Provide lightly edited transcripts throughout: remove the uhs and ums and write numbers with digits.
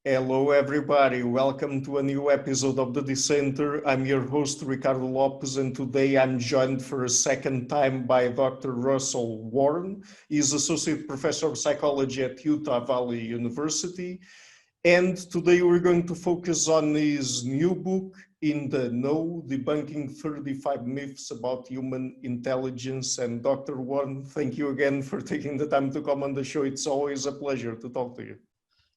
Hello, everybody. Welcome to a new episode of the Dissenter. I'm your host, Ricardo Lopes, and today I'm joined for a second time by Dr. Russell Warne. He's Associate Professor of Psychology at Utah Valley University. And today we're going to focus on his new book, In the Know, Debunking 35 Myths About Human Intelligence. And Dr. Warne, thank you again for taking the time to come on the show. It's always a pleasure to talk to you.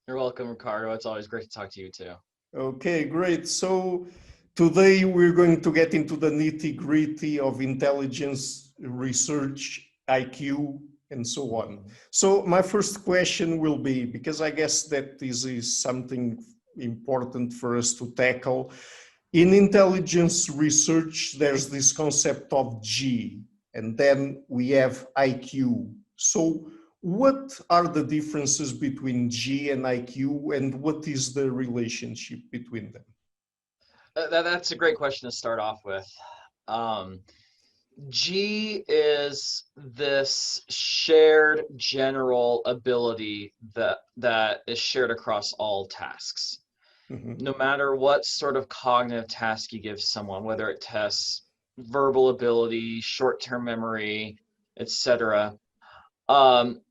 You're welcome, Ricardo. It's always great to talk to you too. Okay, great. So today we're going to get into the nitty-gritty of intelligence research, IQ, and so on. So my first question will be, because I guess that this is something important for us to tackle. In intelligence research, there's this concept of G, and then we have IQ. So what are the differences between G and IQ, and what is the relationship between them? That's a great question to start off with. G is this shared general ability that is shared across all tasks. Mhm. No matter what sort of cognitive task you give someone, whether it tests verbal ability, short-term memory, etc.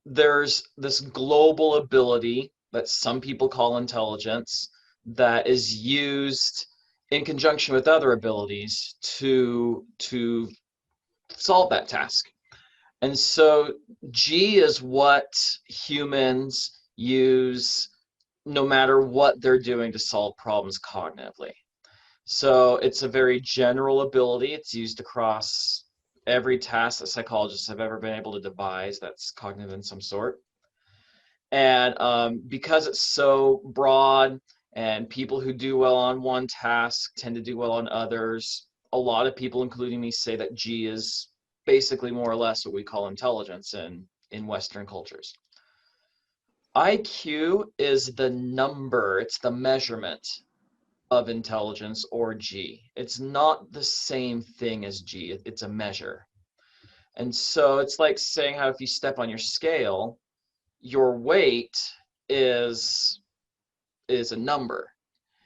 There's this global ability that some people call intelligence that is used in conjunction with other abilities to solve that task. And so G is what humans use no matter what they're doing to solve problems cognitively. So it's a very general ability. It's used across every task that psychologists have ever been able to devise that's cognitive in some sort. And because it's so broad and people who do well on one task tend to do well on others, a lot of people, including me, say that G is basically more or less what we call intelligence in Western cultures. IQ is the number, it's the measurement of intelligence, or G. It's not the same thing as G, it's a measure. And so it's like saying how if you step on your scale, your weight is a number.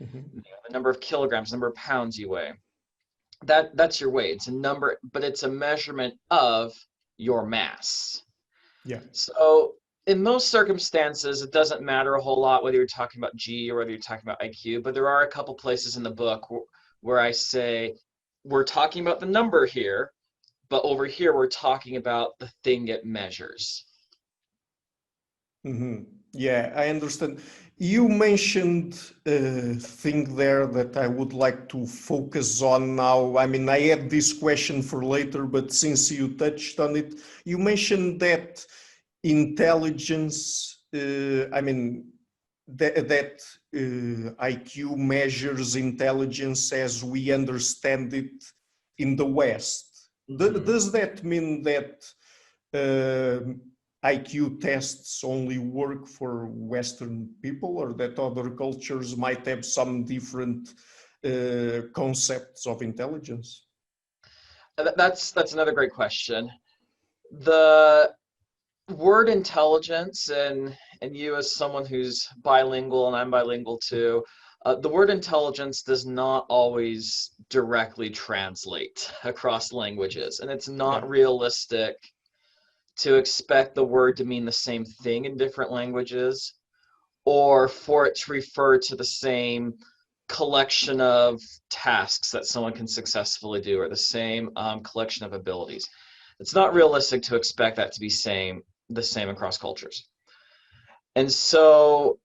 Mhm. You know, the number of kilograms, the number of pounds you weigh. That's your weight. It's a number, but it's a measurement of your mass. Yeah. So in most circumstances, it doesn't matter a whole lot whether you're talking about G or whether you're talking about IQ, but there are a couple places in the book where I say we're talking about the number here, but over here we're talking about the thing it measures. Mhm. Yeah, I understand. You mentioned a thing there that I would like to focus on now. I mean, I had this question for later, but since you touched on it, you mentioned that intelligence, that IQ measures intelligence as we understand it in the West. Mhm. Does that mean that uh, IQ tests only work for Western people, or that other cultures might have some different concepts of intelligence? That's another great question. The word intelligence, and you as someone who's bilingual and I'm bilingual too, the word intelligence does not always directly translate across languages, and it's Yeah. not realistic to expect the word to mean the same thing in different languages or for it to refer to the same collection of tasks that someone can successfully do or the same collection of abilities. It's not realistic to expect that to be the same across cultures. And so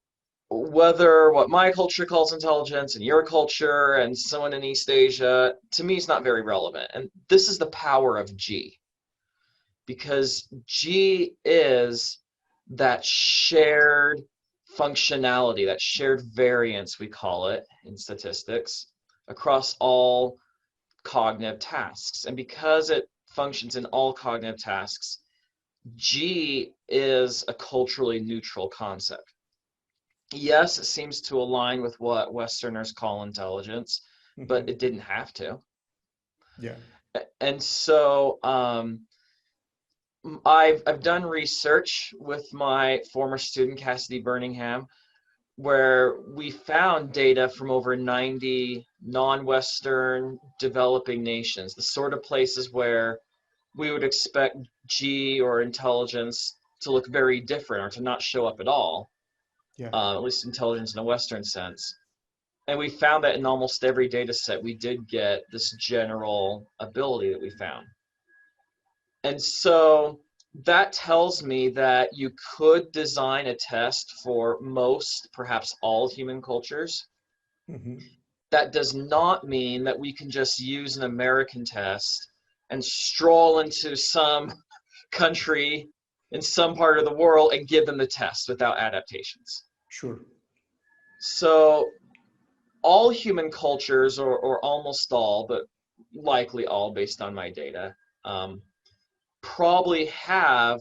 whether what my culture calls intelligence and your culture and someone in East Asia, to me is not very relevant. And this is the power of G, because G is that shared functionality, that shared variance, we call it in statistics, across all cognitive tasks. And because it functions in all cognitive tasks, G is a culturally neutral concept. Yes, it seems to align with what Westerners call intelligence, but Mhm. it didn't have to. Yeah. And so I've done research with my former student Cassidy Birmingham, where we found data from over 90 non-Western developing nations, the sort of places where we would expect G or intelligence to look very different or to not show up at all, Yeah. at least intelligence in a Western sense. And we found that in almost every data set, we did get this general ability that we found. And so that tells me that you could design a test for most, perhaps all human cultures. Mm-hmm. That does not mean that we can just use an American test and stroll into some country in some part of the world and give them the test without adaptations. Sure. So all human cultures, or almost all, but likely all based on my data, probably have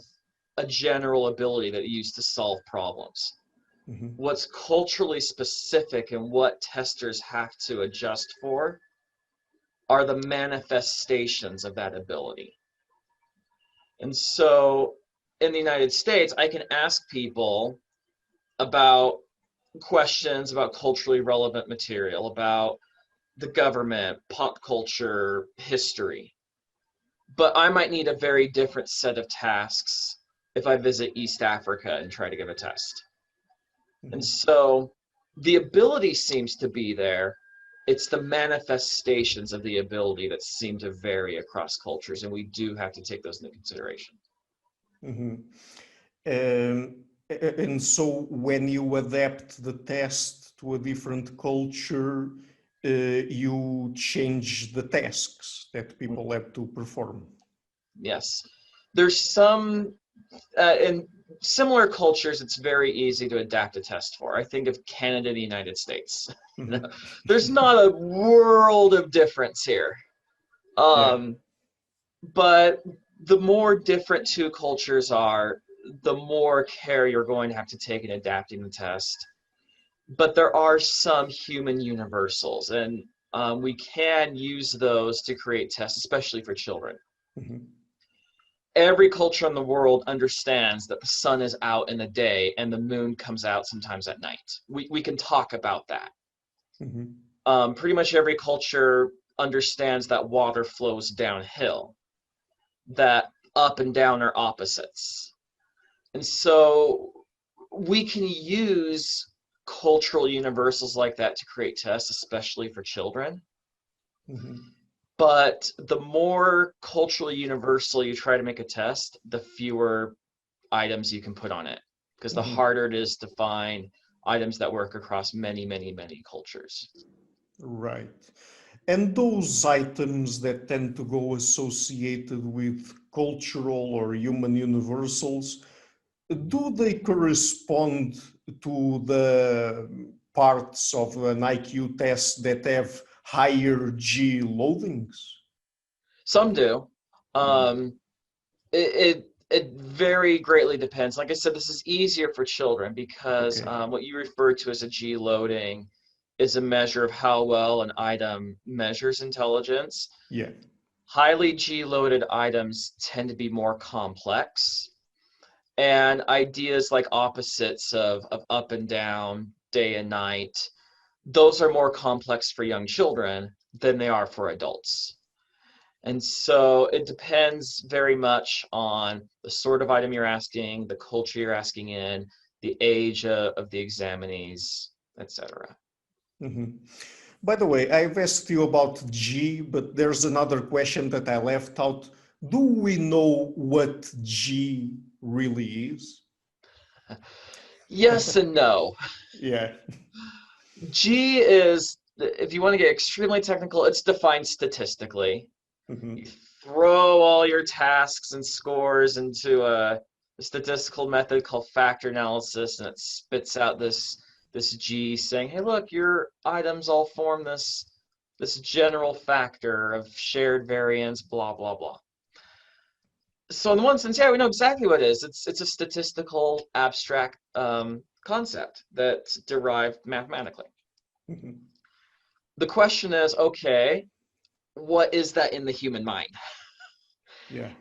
a general ability that you use to solve problems. Mm-hmm. What's culturally specific and what testers have to adjust for are the manifestations of that ability. And so in the United States, I can ask people about questions about culturally relevant material, about the government, pop culture, history. But I might need a very different set of tasks if I visit East Africa and try to give a test. Mm-hmm. And so the ability seems to be there. It's the manifestations of the ability that seem to vary across cultures, and we do have to take those into consideration. Mm-hmm. And so when you adapt the test to a different culture, you change the tasks that people have to perform. Yes. There's some, in similar cultures, it's very easy to adapt a test for. I think of Canada and the United States. Mm-hmm. There's not a world of difference here. But the more different two cultures are, the more care you're going to have to take in adapting the test. But there are some human universals, and we can use those to create tests, especially for children. Mm-hmm. Every culture in the world understands that the sun is out in the day and the moon comes out sometimes at night. We can talk about that. Mm-hmm. Pretty much every culture understands that water flows downhill, that up and down are opposites. And so we can use cultural universals like that to create tests, especially for children. Mm-hmm. But the more culturally universal you try to make a test, the fewer items you can put on it, because the Mm-hmm. harder it is to find items that work across many, many, many cultures. Right. And those items that tend to go associated with cultural or human universals, do they correspond to the parts of an IQ test that have higher G loadings? Some do. It very greatly depends. Like I said, this is easier for children because Okay. what you refer to as a G loading is a measure of how well an item measures intelligence. Yeah. Highly G-loaded items tend to be more complex, and ideas like opposites of up and down, day and night, those are more complex for young children than they are for adults. And so it depends very much on the sort of item you're asking, the culture you're asking in, the age of the examinees, etc. Mm-hmm. By the way, I've asked you about G, but there's another question that I left out. Do we know what G really is? Yes and no. Yeah. G is, if you want to get extremely technical, it's defined statistically. Mm-hmm. You throw all your tasks and scores into a statistical method called factor analysis, and it spits out this G saying, hey, look, your items all form this general factor of shared variance, blah, blah, blah. So in the one sense, yeah, we know exactly what it is. It's a statistical abstract concept that's derived mathematically. Mm-hmm. The question is, okay, what is that in the human mind? Yeah.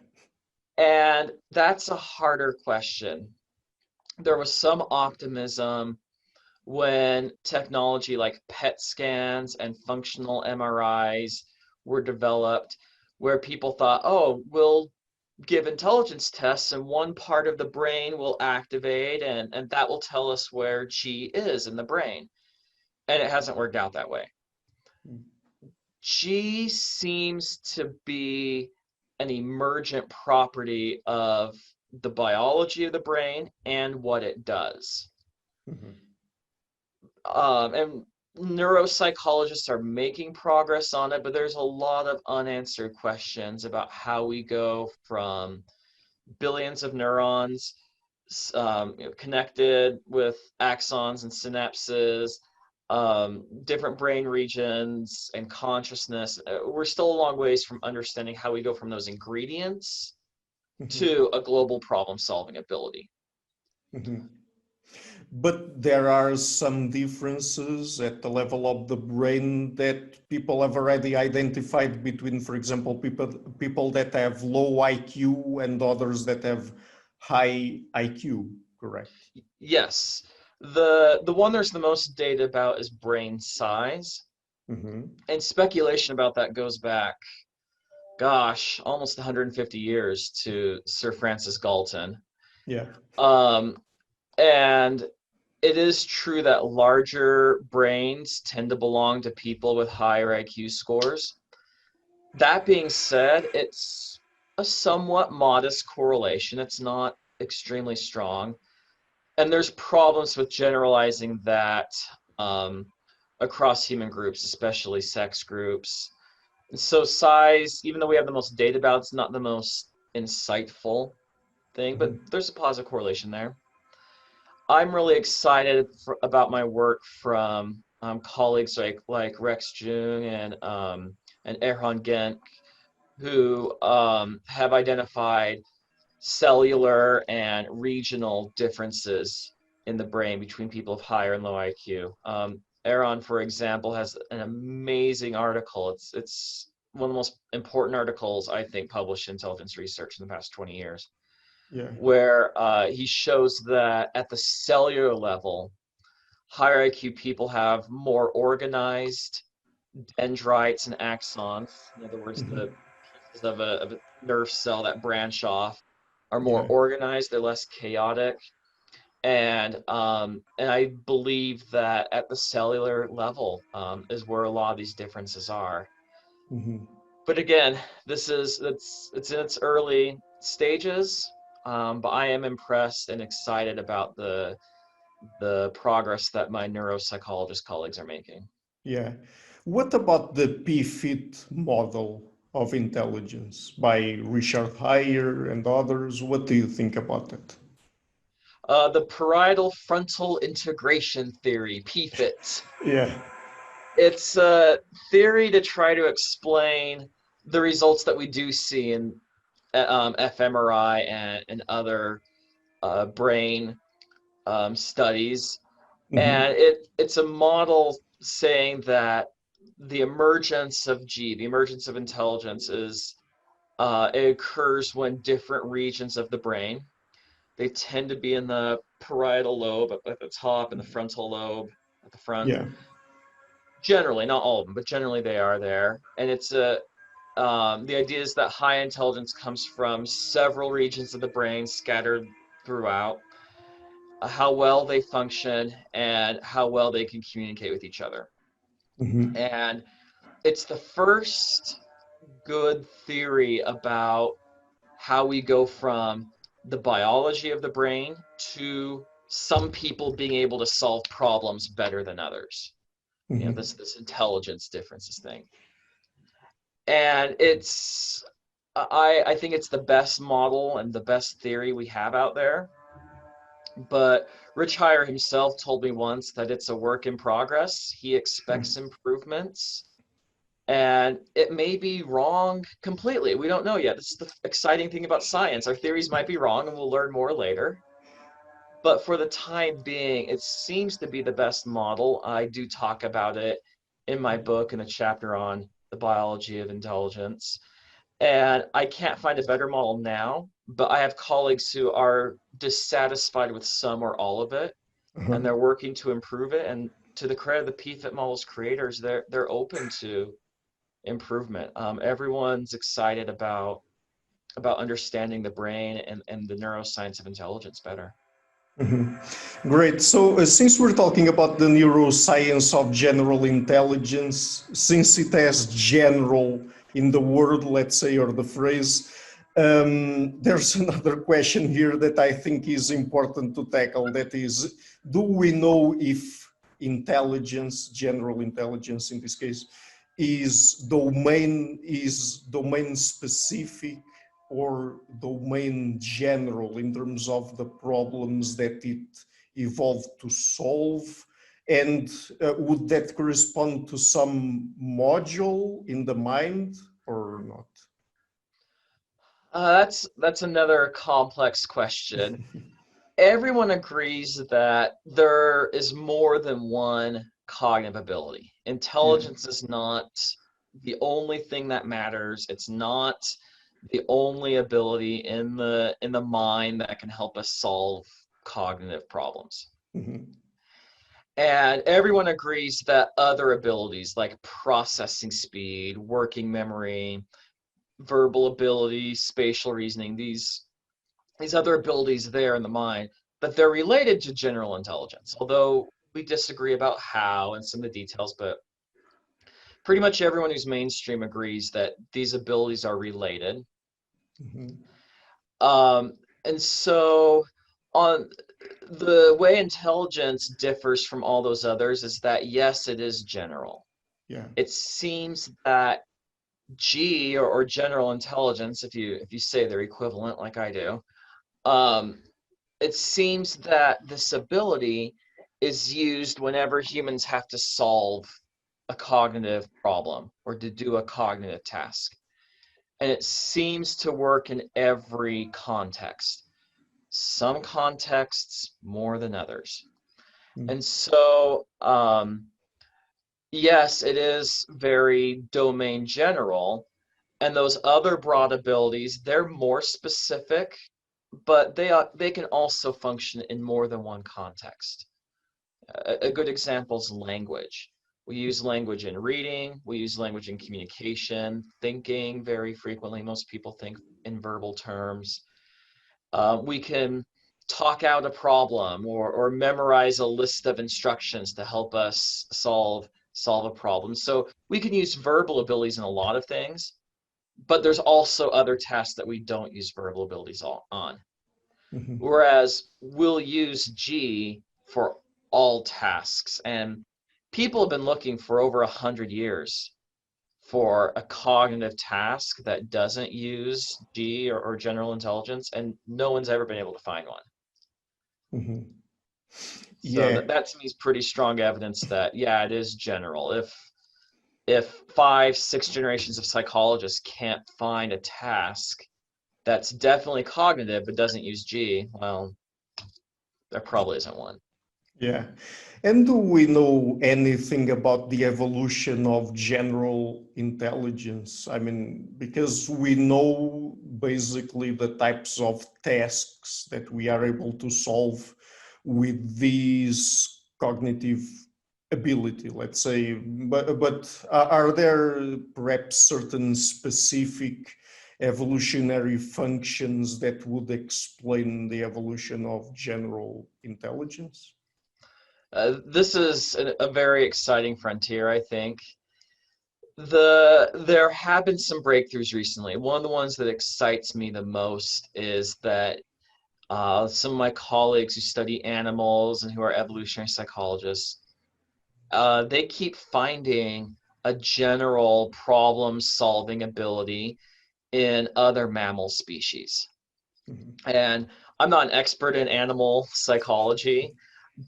And that's a harder question. There was some optimism when technology like PET scans and functional MRIs were developed, where people thought, oh, we'll give intelligence tests and one part of the brain will activate and that will tell us where G is in the brain. And it hasn't worked out that way. G seems to be an emergent property of the biology of the brain and what it does. And neuropsychologists are making progress on it, but there's a lot of unanswered questions about how we go from billions of neurons connected with axons and synapses, different brain regions and consciousness. We're still a long ways from understanding how we go from those ingredients to a global problem-solving ability. But there are some differences at the level of the brain that people have already identified between, for example, people that have low IQ and others that have high IQ, correct? Yes. The one there's the most data about is brain size. And speculation about that goes back, gosh, almost 150 years to Sir Francis Galton. Yeah. And it is true that larger brains tend to belong to people with higher IQ scores. That being said, it's a somewhat modest correlation. It's not extremely strong. And there's problems with generalizing that across human groups, especially sex groups. And so size, even though we have the most data about, it's not the most insightful thing, but there's a positive correlation there. I'm really excited about my work from colleagues like Rex Jung and Erhan Genk, who have identified cellular and regional differences in the brain between people of higher and low IQ. Erhan, for example, has an amazing article. It's one of the most important articles, I think, published in intelligence research in the past 20 years. Yeah. Where he shows that at the cellular level, higher IQ people have more organized dendrites and axons. In other words, the pieces of a nerve cell that branch off are more organized, they're less chaotic. And I believe that at the cellular level is where a lot of these differences are. But again, it's in its early stages. But I am impressed and excited about the progress that my neuropsychologist colleagues are making. Yeah. What about the P-fit model of intelligence by Richard Heyer and others? What do you think about it? The parietal frontal integration theory, PFIT. Yeah. It's a theory to try to explain the results that we do see in fMRI and other brain studies. And it's a model saying that the emergence of G, the emergence of intelligence is, it occurs when different regions of the brain, they tend to be in the parietal lobe at the top and the frontal lobe at the front. Yeah. Generally, not all of them, but generally they are there. And it's the idea is that high intelligence comes from several regions of the brain scattered throughout, how well they function and how well they can communicate with each other. And it's the first good theory about how we go from the biology of the brain to some people being able to solve problems better than others. You know, this intelligence differences thing. And I think it's the best model and the best theory we have out there. But Rich Heyer himself told me once that it's a work in progress. He expects improvements. And it may be wrong completely. We don't know yet. This is the exciting thing about science. Our theories might be wrong, and we'll learn more later. But for the time being, it seems to be the best model. I do talk about it in my book in a chapter on the biology of intelligence. And I can't find a better model now, but I have colleagues who are dissatisfied with some or all of it. Uh-huh. and they're working to improve it. And to the credit of the PFIT model's creators, they're open to improvement. Everyone's excited about understanding the brain and the neuroscience of intelligence better. Mhm. Great. So, since we're talking about the neuroscience of general intelligence, since it has general in the word, let's say, or the phrase, there's another question here that I think is important to tackle. That is, do we know if intelligence, general intelligence in this case, is domain specific or domain general in terms of the problems that it evolved to solve? And would that correspond to some module in the mind or not? That's another complex question. Everyone agrees that there is more than one cognitive ability. Yeah. Intelligence is not the only thing that matters. It's not the only ability in the mind that can help us solve cognitive problems. Mhm. And everyone agrees that other abilities like processing speed, working memory, verbal ability, spatial reasoning, these other abilities there in the mind, that they're related to general intelligence, although we disagree about how and some of the details, but pretty much everyone who's mainstream agrees that these abilities are related. Mhm. Um, and so on the way intelligence differs from all those others is that yes, it is general. Yeah. It seems that G or general intelligence, if you say they're equivalent like I do, um, it seems that this ability is used whenever humans have to solve a cognitive problem or to do a cognitive task. And it seems to work in every context. Some contexts more than others. Mm. And so, yes, it is very domain general. And those other broad abilities, they're more specific, but they can also function in more than one context. A good example is language. We use language in reading, we use language in communication, thinking very frequently. Most people think in verbal terms. We can talk out a problem or memorize a list of instructions to help us solve a problem. So we can use verbal abilities in a lot of things, but there's also other tasks that we don't use verbal abilities on. Mhm. Whereas we'll use G for all tasks. And people have been looking for over 100 years for a cognitive task that doesn't use G or general intelligence, and no one's ever been able to find one. Mhm. So Yeah. that to me is pretty strong evidence that, yeah, it is general. If 5, 6 generations of psychologists can't find a task that's definitely cognitive but doesn't use G, well, there probably isn't one. Yeah. And do we know anything about the evolution of general intelligence? I mean, because we know basically the types of tasks that we are able to solve with these cognitive ability, let's say, but are there perhaps certain specific evolutionary functions that would explain the evolution of general intelligence? This is a very exciting frontier, I think. There have been some breakthroughs recently. One of the ones that excites me the most is that some of my colleagues who study animals and who are evolutionary psychologists, they keep finding a general problem-solving ability in other mammal species. Mhm. And I'm not an expert in animal psychology,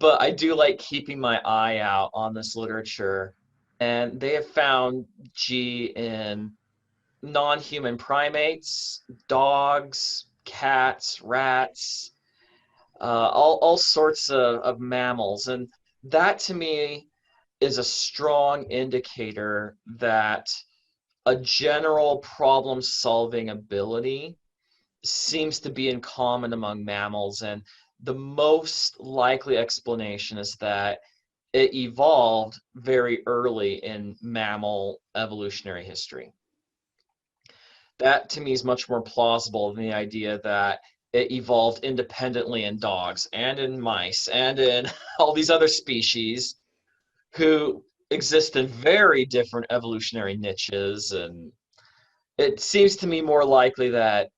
but I do like keeping my eye out on this literature. And they have found G in non-human primates, dogs, cats, rats, all sorts of mammals. And that to me is a strong indicator that a general problem-solving ability seems to be in common among mammals, and the most likely explanation is that it evolved very early in mammal evolutionary history. That to me is much more plausible than the idea that it evolved independently in dogs and in mice and in all these other species who exist in very different evolutionary niches. And it seems to me more likely that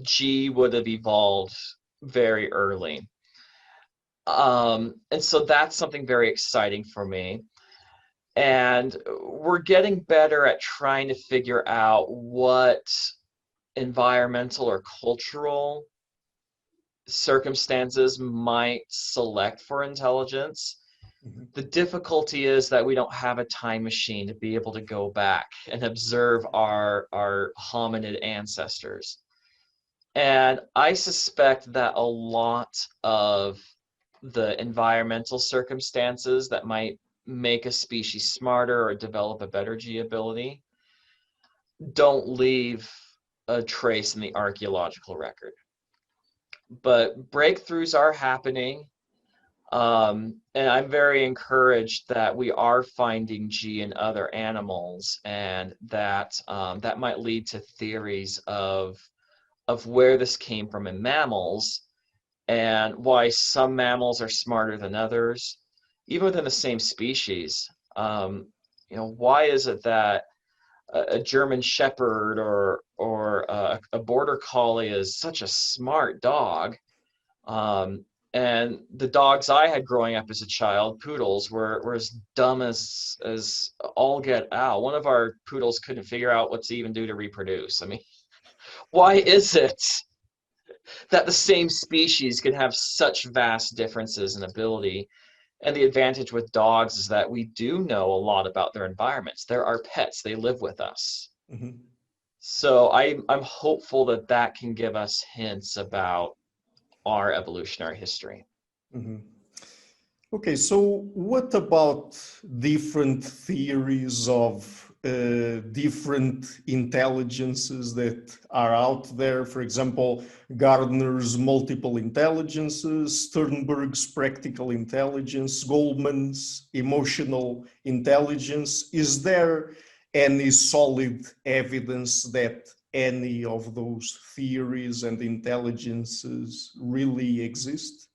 G would have evolved very early. And so that's something very exciting for me. And we're getting better at trying to figure out what environmental or cultural circumstances might select for intelligence. The difficulty is that we don't have a time machine to be able to go back and observe our hominid ancestors. And I suspect that a lot of the environmental circumstances that might make a species smarter or develop a better G ability don't leave a trace in the archaeological record. But breakthroughs are happening. And I'm very encouraged that we are finding G in other animals, and that that might lead to theories of where this came from in mammals and why some mammals are smarter than others, even within the same species. Why is it that a German Shepherd or a Border Collie is such a smart dog? And the dogs I had growing up as a child, poodles, were as dumb as all get out. One of our poodles couldn't figure out what to even do to reproduce. I mean, why is it that the same species can have such vast differences in ability? And the advantage with dogs is that we do know a lot about their environments. They're our pets. They live with us. Mm-hmm. So I'm hopeful that that can give us hints about our evolutionary history. Mm-hmm. Okay, so what about different theories of different intelligences that are out there? For example, Gardner's multiple intelligences, Sternberg's practical intelligence, Goleman's emotional intelligence. Is there any solid evidence that any of those theories and intelligences really exist?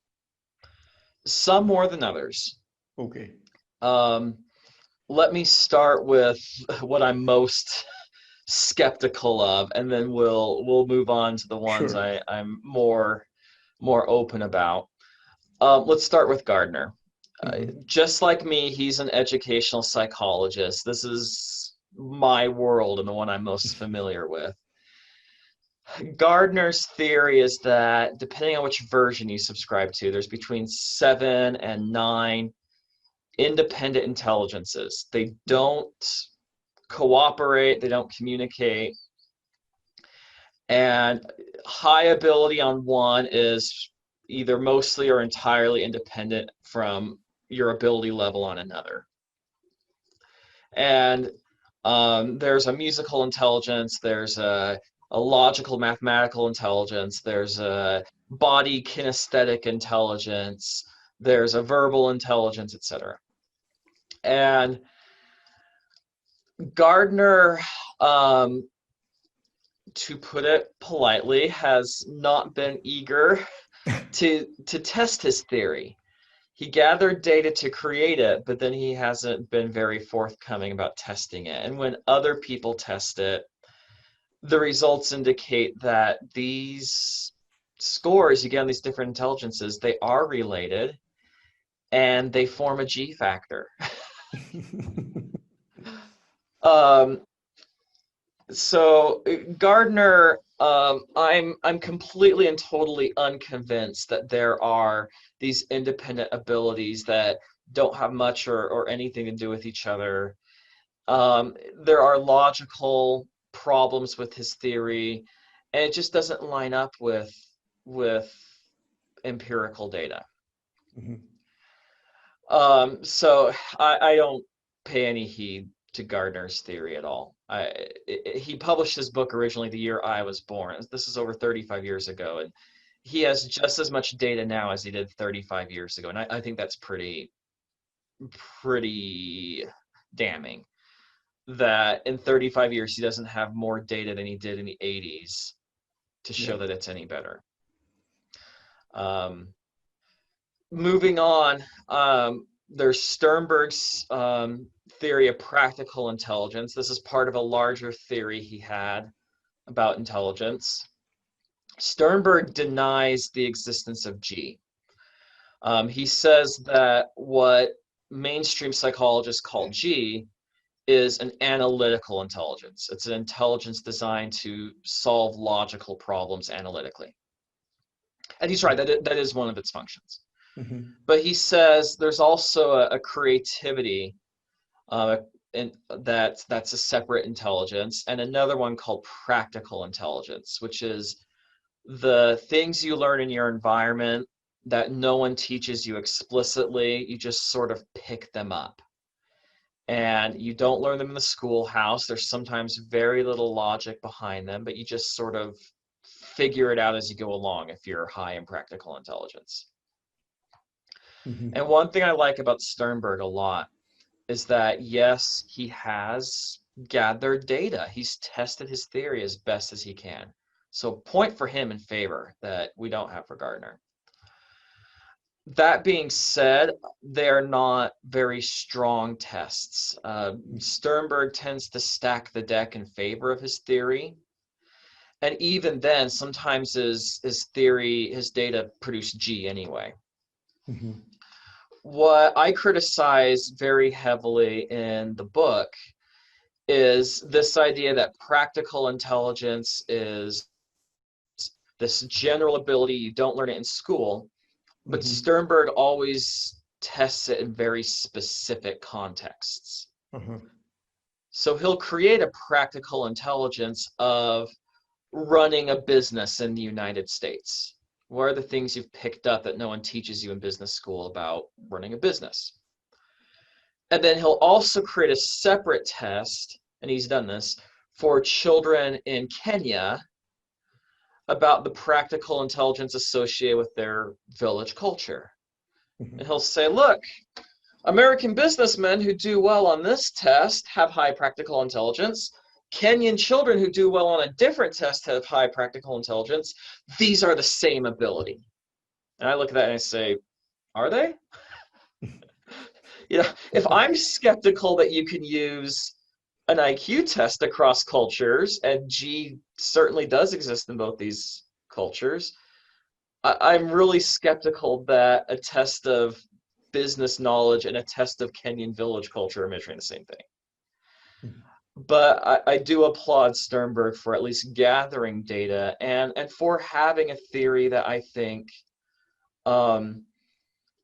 Some more than others. Okay. Let me start with what I'm most skeptical of, and then we'll move on to the ones Sure. I'm more open about. Let's start with Gardner. Mm-hmm. Just like me, he's an educational psychologist. This is my world and the one I'm most familiar with. Gardner's theory is that depending on which version you subscribe to, there's between 7 and 9 independent intelligences. They don't cooperate, they don't communicate. And high ability on one is either mostly or entirely independent from your ability level on another. And there's a musical intelligence, there's a logical mathematical intelligence, there's a body kinesthetic intelligence, there's a verbal intelligence, etc. And Gardner, to put it politely, has not been eager to test his theory. He gathered data to create it, but then he hasn't been very forthcoming about testing it. And when other people test it, the results indicate that these scores, again, these different intelligences, they are related and they form a G factor. So Gardner, I'm completely and totally unconvinced that there are these independent abilities that don't have much or anything to do with each other. There are logical problems with his theory, and it just doesn't line up with empirical data. Mm-hmm. So I don't pay any heed to Gardner's theory at all. He published his book originally the year I was born. This is over 35 years ago, and he has just as much data now as he did 35 years ago. And I think that's pretty damning, that in 35 years, he doesn't have more data than he did in the 80s to show that it's any better. Moving on, there's Sternberg's theory of practical intelligence. This is part of a larger theory he had about intelligence. Sternberg denies the existence of G. He says that what mainstream psychologists call G is an analytical intelligence. It's an intelligence designed to solve logical problems analytically. And he's right, that is one of its functions. Mm-hmm. But he says there's also a creativity, and that's a separate intelligence, and another one called practical intelligence, which is the things you learn in your environment that no one teaches you explicitly. You just sort of pick them up. And you don't learn them in the schoolhouse. There's sometimes very little logic behind them, but you just sort of figure it out as you go along if you're high in practical intelligence. Mm-hmm. And one thing I like about Sternberg a lot is that, yes, he has gathered data. He's tested his theory as best as he can. So point for him in favor that we don't have for Gardner. That being said, they're not very strong tests. Sternberg tends to stack the deck in favor of his theory. And even then, sometimes his data produce G anyway. Mm-hmm. What I criticize very heavily in the book is this idea that practical intelligence is this general ability, you don't learn it in school, but Mm-hmm. Sternberg always tests it in very specific contexts. Uh-huh. So he'll create a practical intelligence of running a business in the United States. What are the things you've picked up that no one teaches you in business school about running a business? And then he'll also create a separate test, and he's done this, for children in Kenya about the practical intelligence associated with their village culture. Mm-hmm. And he'll say, look, American businessmen who do well on this test have high practical intelligence. Kenyan children who do well on a different test have high practical intelligence. These are the same ability. And I look at that and I say, are they? If I'm skeptical that you can use an IQ test across cultures, and G certainly does exist in both these cultures, I'm really skeptical that a test of business knowledge and a test of Kenyan village culture are measuring the same thing. Mm-hmm. But I do applaud Sternberg for at least gathering data and for having a theory that I think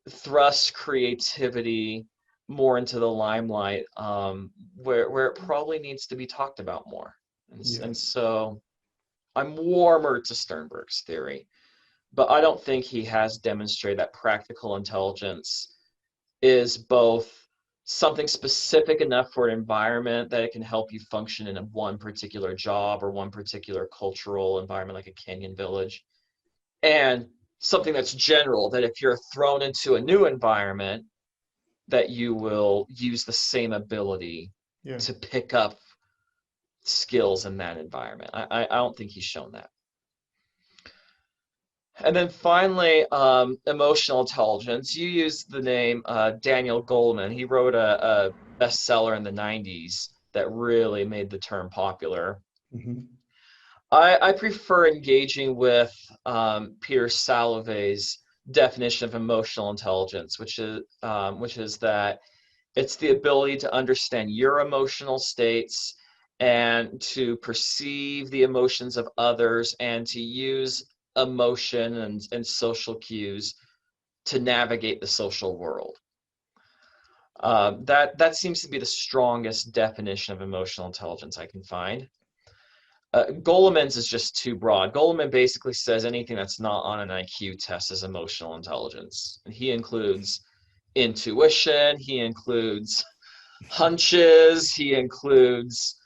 thrusts creativity more into the limelight, where it probably needs to be talked about more. And so I'm warmer to Sternberg's theory, but I don't think he has demonstrated that practical intelligence is both something specific enough for an environment that it can help you function in one particular job or one particular cultural environment like a Kenyan village, and something that's general, that if you're thrown into a new environment, that you will use the same ability to pick up skills in that environment. I don't think he's shown that. And then finally, emotional intelligence. You used the name Daniel Goleman. He wrote a bestseller in the 90s that really made the term popular. Mm-hmm. I prefer engaging with Peter Salovey's definition of emotional intelligence, which is that it's the ability to understand your emotional states and to perceive the emotions of others and to use emotion and social cues to navigate the social world. That seems to be the strongest definition of emotional intelligence I can find. Goleman's is just too broad. Goleman basically says anything that's not on an IQ test is emotional intelligence. And he includes intuition, he includes hunches, he includes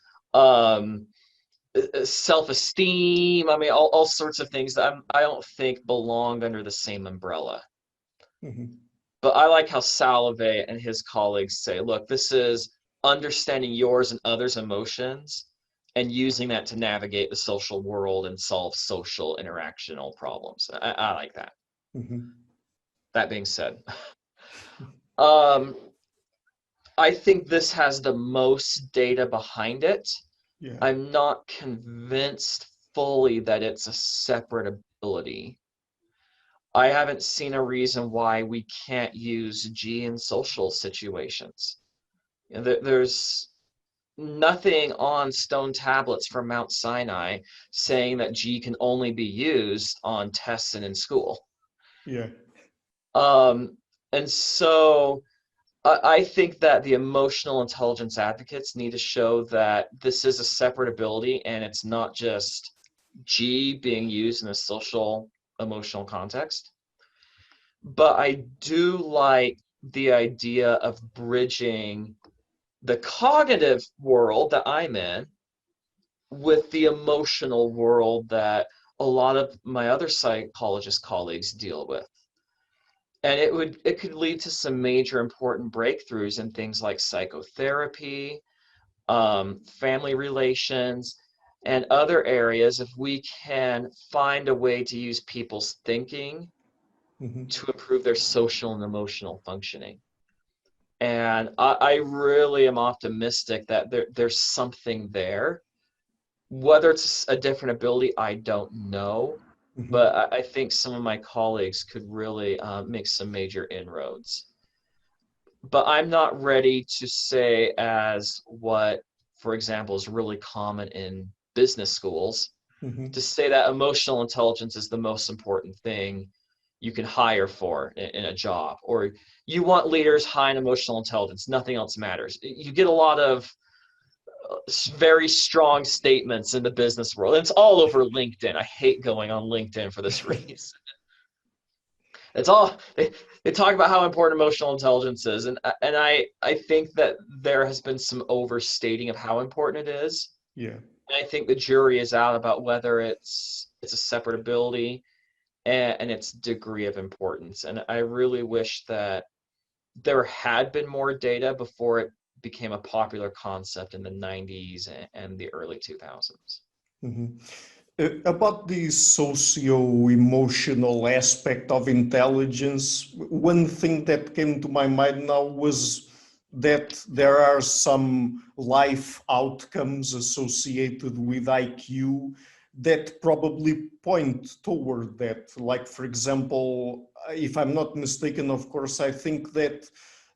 self-esteem. I mean, all sorts of things that I don't think belonged under the same umbrella. Mhm. But I like how Salave and his colleagues say, look, this is understanding yours and others' emotions and using that to navigate the social world and solve social interactional problems. I like that. Mhm. That being said, um, I think this has the most data behind it. Yeah. I'm not convinced fully that it's a separate ability. I haven't seen a reason why we can't use G in social situations. There's nothing on stone tablets from Mount Sinai saying that G can only be used on tests and in school. Yeah. Um, and so I think that the emotional intelligence advocates need to show that this is a separate ability and it's not just G being used in a social emotional context. But I do like the idea of bridging the cognitive world that I'm in with the emotional world that a lot of my other psychologist colleagues deal with. And it could lead to some major important breakthroughs in things like psychotherapy, family relations, and other areas if we can find a way to use people's thinking Mhm. to improve their social and emotional functioning. And I really am optimistic that there's something there. Whether it's a different ability, I don't know. Mhm. But I think some of my colleagues could really make some major inroads. But I'm not ready to say, as what, for example, is really common in business schools, to Mhm. say that emotional intelligence is the most important thing you can hire for in a job, or you want leaders high in emotional intelligence, nothing else matters. You get a lot of very strong statements in the business world. It's all over LinkedIn. I hate going on LinkedIn for this reason. It's all they talk about how important emotional intelligence is, and I think that there has been some overstating of how important it is. Yeah. And I think the jury is out about whether it's a separate ability and its degree of importance. And I really wish that there had been more data before it became a popular concept in the 90s and the early 2000s. Mhm. About the socio-emotional aspect of intelligence, one thing that came to my mind now was that there are some life outcomes associated with IQ that probably point toward that. Like, for example, if I'm not mistaken, of course, I think that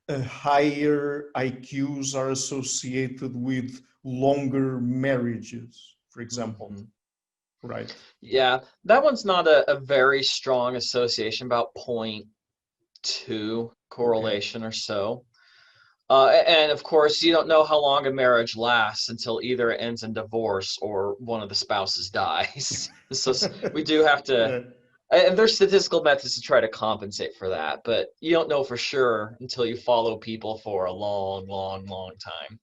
higher IQs are associated with longer marriages, for example. Mhm. Right. Yeah, that one's not a very strong association, about 0.2 Okay. correlation or so. And of course, you don't know how long a marriage lasts until either it ends in divorce or one of the spouses dies. So we do have to, Yeah. and there's statistical methods to try to compensate for that, but you don't know for sure until you follow people for a long, long, long time.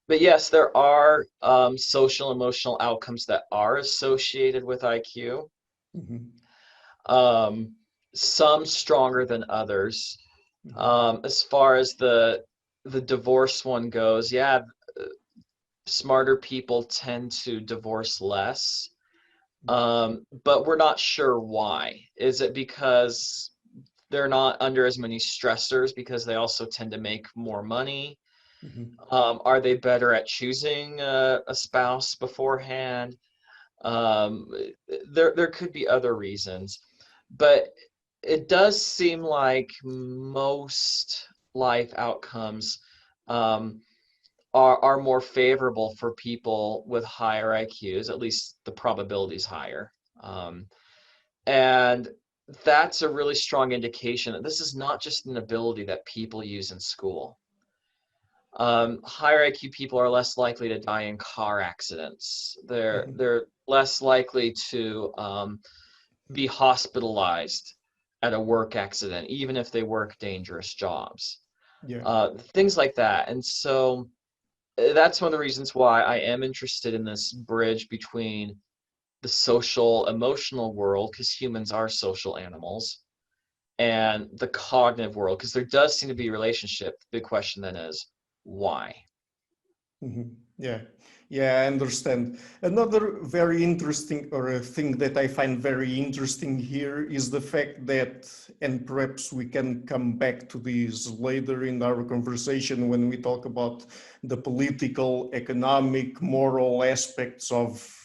But yes, there are social emotional outcomes that are associated with IQ. Mhm. Um, some stronger than others. Mhm. As far as the divorce one goes, yeah, smarter people tend to divorce less. But we're not sure why. Is it because they're not under as many stressors because they also tend to make more money? Mhm. Are they better at choosing a spouse beforehand? Um, there could be other reasons, but it does seem like most life outcomes um, are more favorable for people with higher IQs. At least the probability is higher, and that's a really strong indication that this is not just an ability that people use in school. Higher IQ people are less likely to die in car accidents. Mhm. They're less likely to be hospitalized at a work accident, even if they work dangerous jobs. Yeah. Things like that. And so that's one of the reasons why I am interested in this bridge between the social emotional world, because humans are social animals, and the cognitive world, because there does seem to be a relationship. The big question then is why? Mhm. Yeah, yeah, I understand. Another very interesting or a thing that I find very interesting here is the fact that, and perhaps we can come back to this later in our conversation when we talk about the political, economic, moral aspects of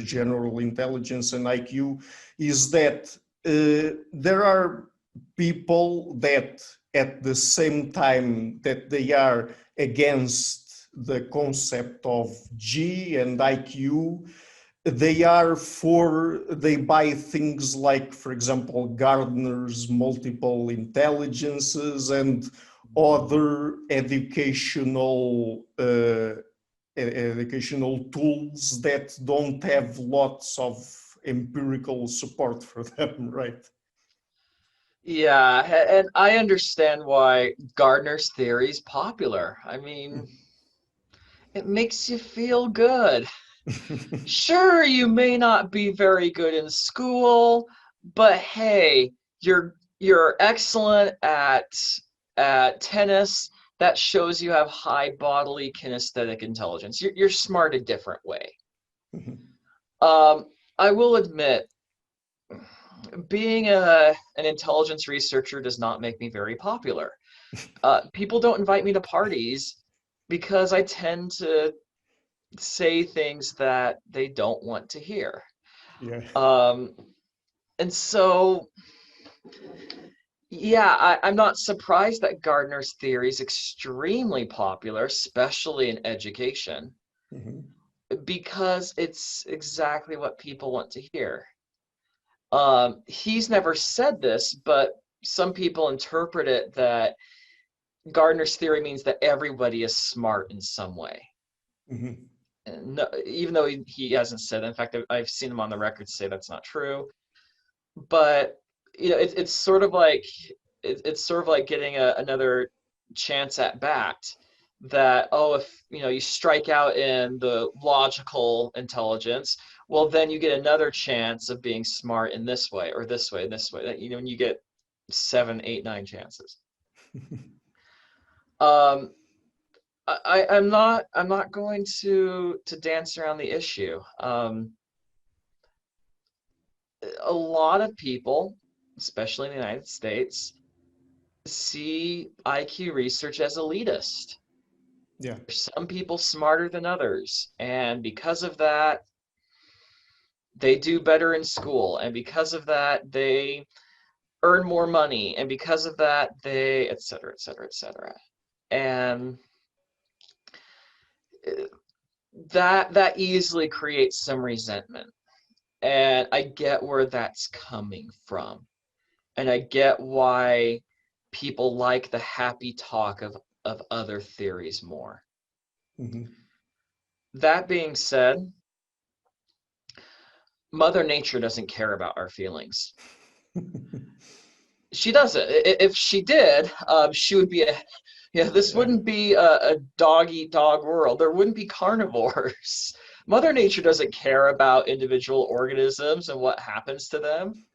general intelligence and IQ, is that there are people that at the same time that they are against the concept of G and IQ, they buy things like, for example, Gardner's multiple intelligences and other educational tools that don't have lots of empirical support for them, right? Yeah, and I understand why Gardner's theory is popular. I mean, it makes you feel good. Sure, you may not be very good in school, but hey, you're excellent at tennis. That shows you have high bodily kinesthetic intelligence. You're smart a different way. Um, I will admit, being an intelligence researcher does not make me very popular. People don't invite me to parties because I tend to say things that they don't want to hear. Yeah. Um, and so, yeah, I'm not surprised that Gardner's theory is extremely popular, especially in education, Mhm. because it's exactly what people want to hear. He's never said this, but some people interpret it that Gardner's theory means that everybody is smart in some way. Mhm. And no, even though he hasn't said that. In fact, I've seen him on the record say that's not true. But it's sort of like it's sort of like getting another chance at bat. That, oh, if you strike out in the logical intelligence, well, then you get another chance of being smart in this way or this way and this way. That and you get 7, 8, 9 chances. Um, I'm not going to dance around the issue. A lot of people, especially in the United States, see IQ research as elitist. Yeah. There's some people smarter than others, and because of that, they do better in school, and because of that, they earn more money, and because of that, they et cetera, et cetera, et cetera. And uh, that easily creates some resentment. And I get where that's coming from. And I get why people like the happy talk of other theories more. Mhm. That being said, Mother Nature doesn't care about our feelings. She doesn't. If she did, she would be this Yeah. wouldn't be a dog eat dog world. There wouldn't be carnivores. Mother Nature doesn't care about individual organisms and what happens to them.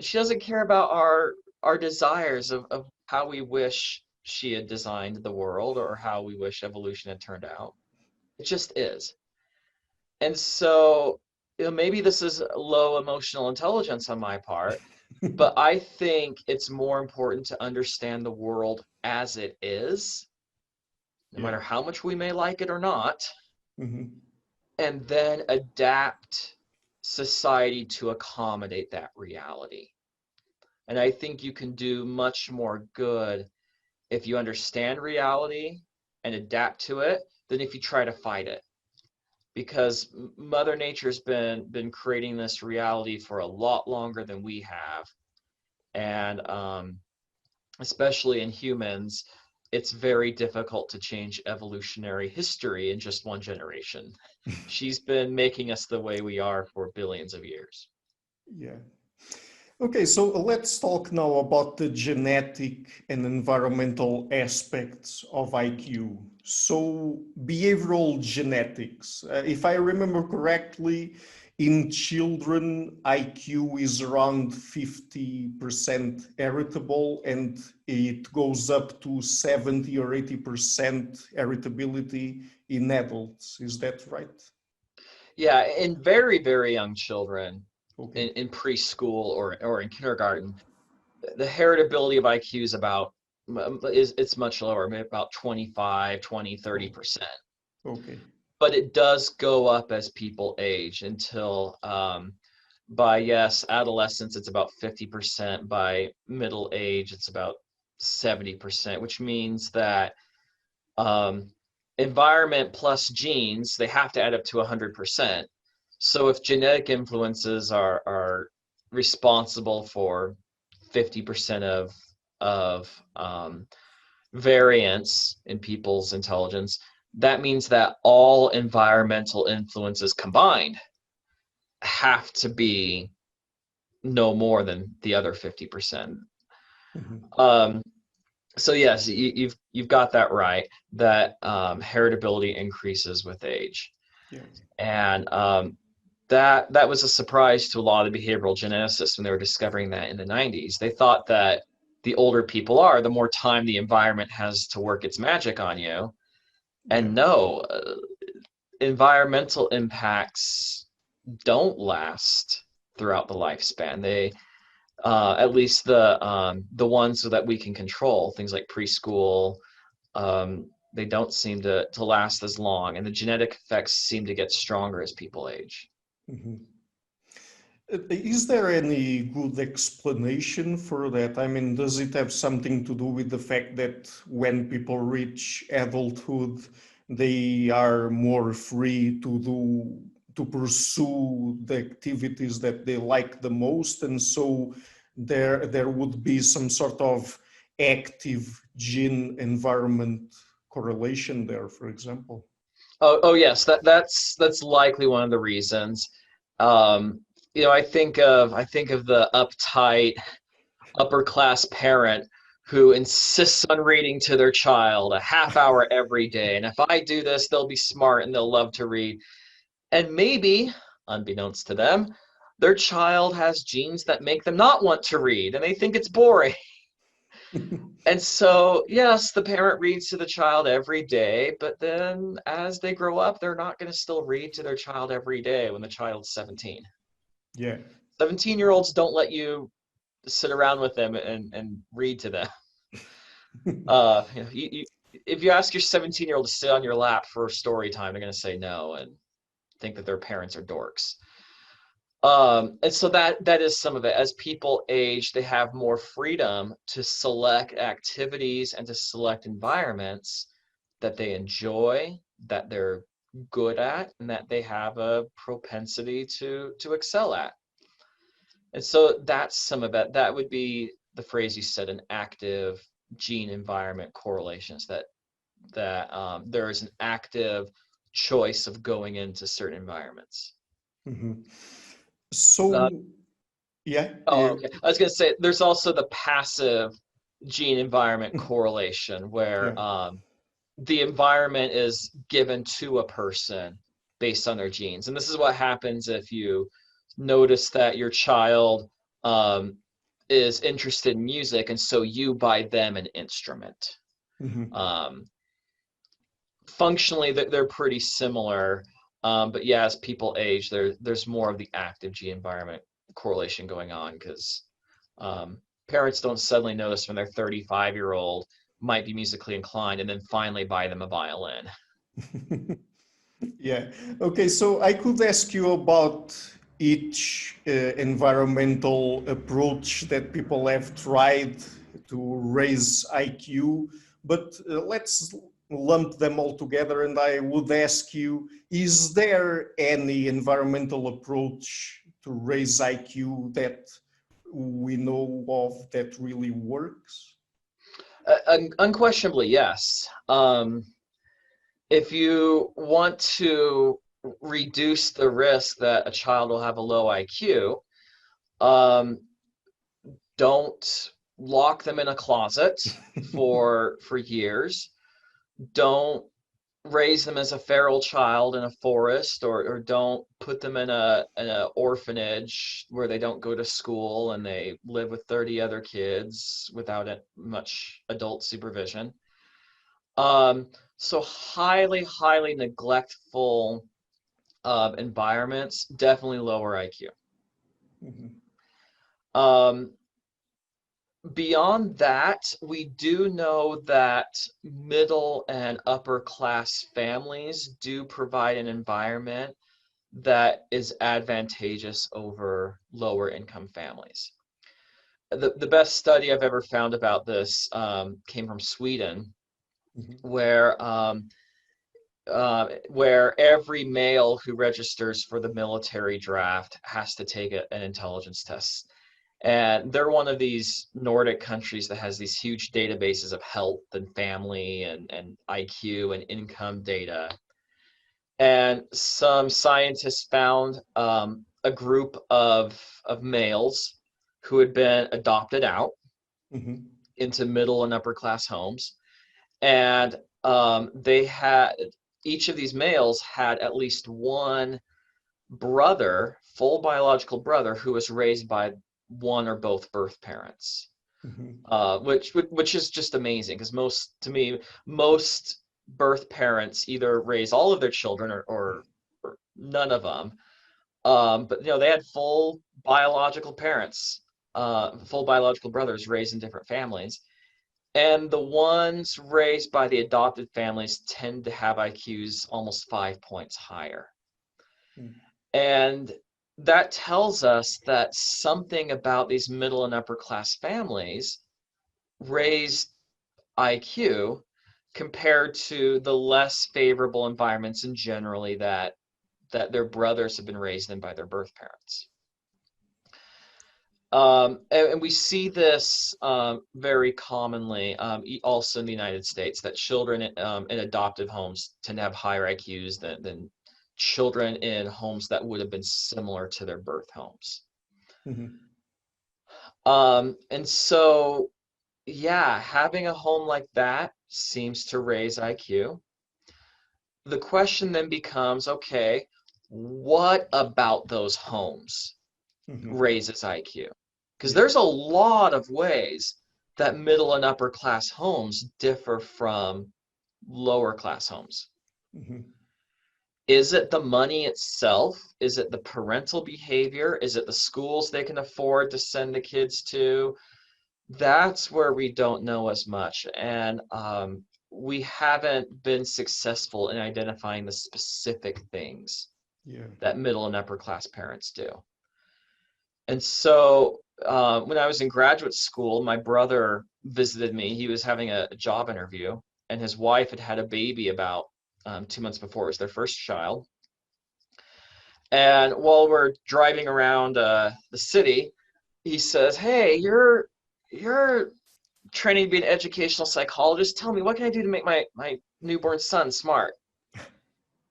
She doesn't care about our desires of how we wish she had designed the world or how we wish evolution had turned out. It just is. And so, maybe this is low emotional intelligence on my part, but I think it's more important to understand the world as it is, no Yeah. matter how much we may like it or not, Mhm. and then adapt society to accommodate that reality. And I think you can do much more good if you understand reality and adapt to it than if you try to fight it. Because Mother Nature's been creating this reality for a lot longer than we have, and especially in humans, it's very difficult to change evolutionary history in just one generation. She's been making us the way we are for billions of years. Yeah. Okay, so let's talk now about the genetic and environmental aspects of IQ. So, behavioral genetics. If I remember correctly, in children, IQ is around 50% heritable and it goes up to 70 or 80% heritability in adults. Is that right? Yeah, in very, very young children, Okay. in preschool or in kindergarten, the heritability of IQ is about it's much lower, maybe about 25, 20, Oh, 30%. okay. But it does go up as people age until by yes, adolescence it's about 50%, by middle age it's about 70%, which means that um, environment plus genes, they have to add up to 100%. So if genetic influences are responsible for 50% of variance in people's intelligence, that means that all environmental influences combined have to be no more than the other 50%. Mhm. Um, so yes, you've got that right. That heritability increases with age, Yeah. and that was a surprise to a lot of the behavioral geneticists when they were discovering that in the 90s. They thought that the older people are, the more time the environment has to work its magic on you. Yeah. And no, environmental impacts don't last throughout the lifespan. They at least the ones that we can control, things like preschool, they don't seem to last as long, and the genetic effects seem to get stronger as people age. Mhm. Is there any good explanation for that? I mean, does it have something to do with the fact that when people reach adulthood, they are more free to pursue the activities that they like the most, and so there would be some sort of active gene environment correlation there, for example? Oh yes, that's likely one of the reasons. Um, I think of the uptight upper class parent who insists on reading to their child a half hour every day, and if I do this, they'll be smart and they'll love to read. And maybe, unbeknownst to them, their child has genes that make them not want to read, and they think it's boring. And so, yes, the parent reads to the child every day, but then as they grow up, they're not going to still read to their child every day when the child's 17. Yeah. 17-year-olds don't let you sit around with them and read to them. If you ask your 17-year-old to sit on your lap for story time, they're going to say no and think that their parents are dorks. And so that is some of it. As people age, they have more freedom to select activities and to select environments that they enjoy, that they're good at, and that they have a propensity to excel at. And so that's some of it. That would be the phrase you said, an active gene environment correlations, that there is an active choice of going into certain environments. Mhm. Uh, So, yeah, Oh, okay. I was going to say there's also the passive gene environment correlation where yeah. the environment is given to a person based on their genes. And this is what happens if you notice that your child um, is interested in music, and so you buy them an instrument. Mhm. Um, Functionally, they're pretty similar. But yeah, as people age, there's more of the active gene environment correlation going on because um, parents don't suddenly notice when their 35-year-old might be musically inclined and then finally buy them a violin. Yeah. Okay. So I could ask you about each environmental approach that people have tried to raise IQ, but let's lump them all together. And I would ask you, is there any environmental approach to raise IQ that we know of that really works? Unquestionably, yes. If you want to reduce the risk that a child will have a low IQ, um, Don't lock them in a closet for years. Don't raise them as a feral child in a forest, or don't put them in a orphanage where they don't go to school and they live with 30 other kids without much adult supervision. So highly neglectful environments definitely lower IQ. Um, Beyond that, we do know that middle and upper class families do provide an environment that is advantageous over lower income families. The best study I've ever found about this came from Sweden, where every male who registers for the military draft has to take an intelligence test. And they're one of these Nordic countries that has these huge databases of health and family and IQ and income data. And some scientists found a group of males who had been adopted out into middle and upper class homes. And they had, each of these males had at least one brother, full biological brother, who was raised by one or both birth parents, which is just amazing, because most birth parents either raise all of their children or none of them. But they had full biological parents, full biological brothers raised in different families. And the ones raised by the adopted families tend to have IQs almost 5 points higher. And that tells us that something about these middle and upper class families raised IQ compared to the less favorable environments and generally that their brothers have been raised in by their birth parents. And we see this very commonly also in the United States, that children in adoptive homes tend to have higher IQs than children in homes that would have been similar to their birth homes. And so, yeah, having a home like that seems to raise IQ. The question then becomes, okay, what about those homes raises IQ? Because there's a lot of ways that middle and upper class homes differ from lower class homes. Is it the money itself? Is it the parental behavior? Is it the schools they can afford to send the kids to? That's where we don't know as much. And we haven't been successful in identifying the specific things that middle and upper class parents do. And so when I was in graduate school, my brother visited me. He was having a job interview, and his wife had had a baby about 2 months before. It was their first child. And while we're driving around the city, he says, "Hey, you're training to be an educational psychologist. Tell me, what can I do to make my newborn son smart?"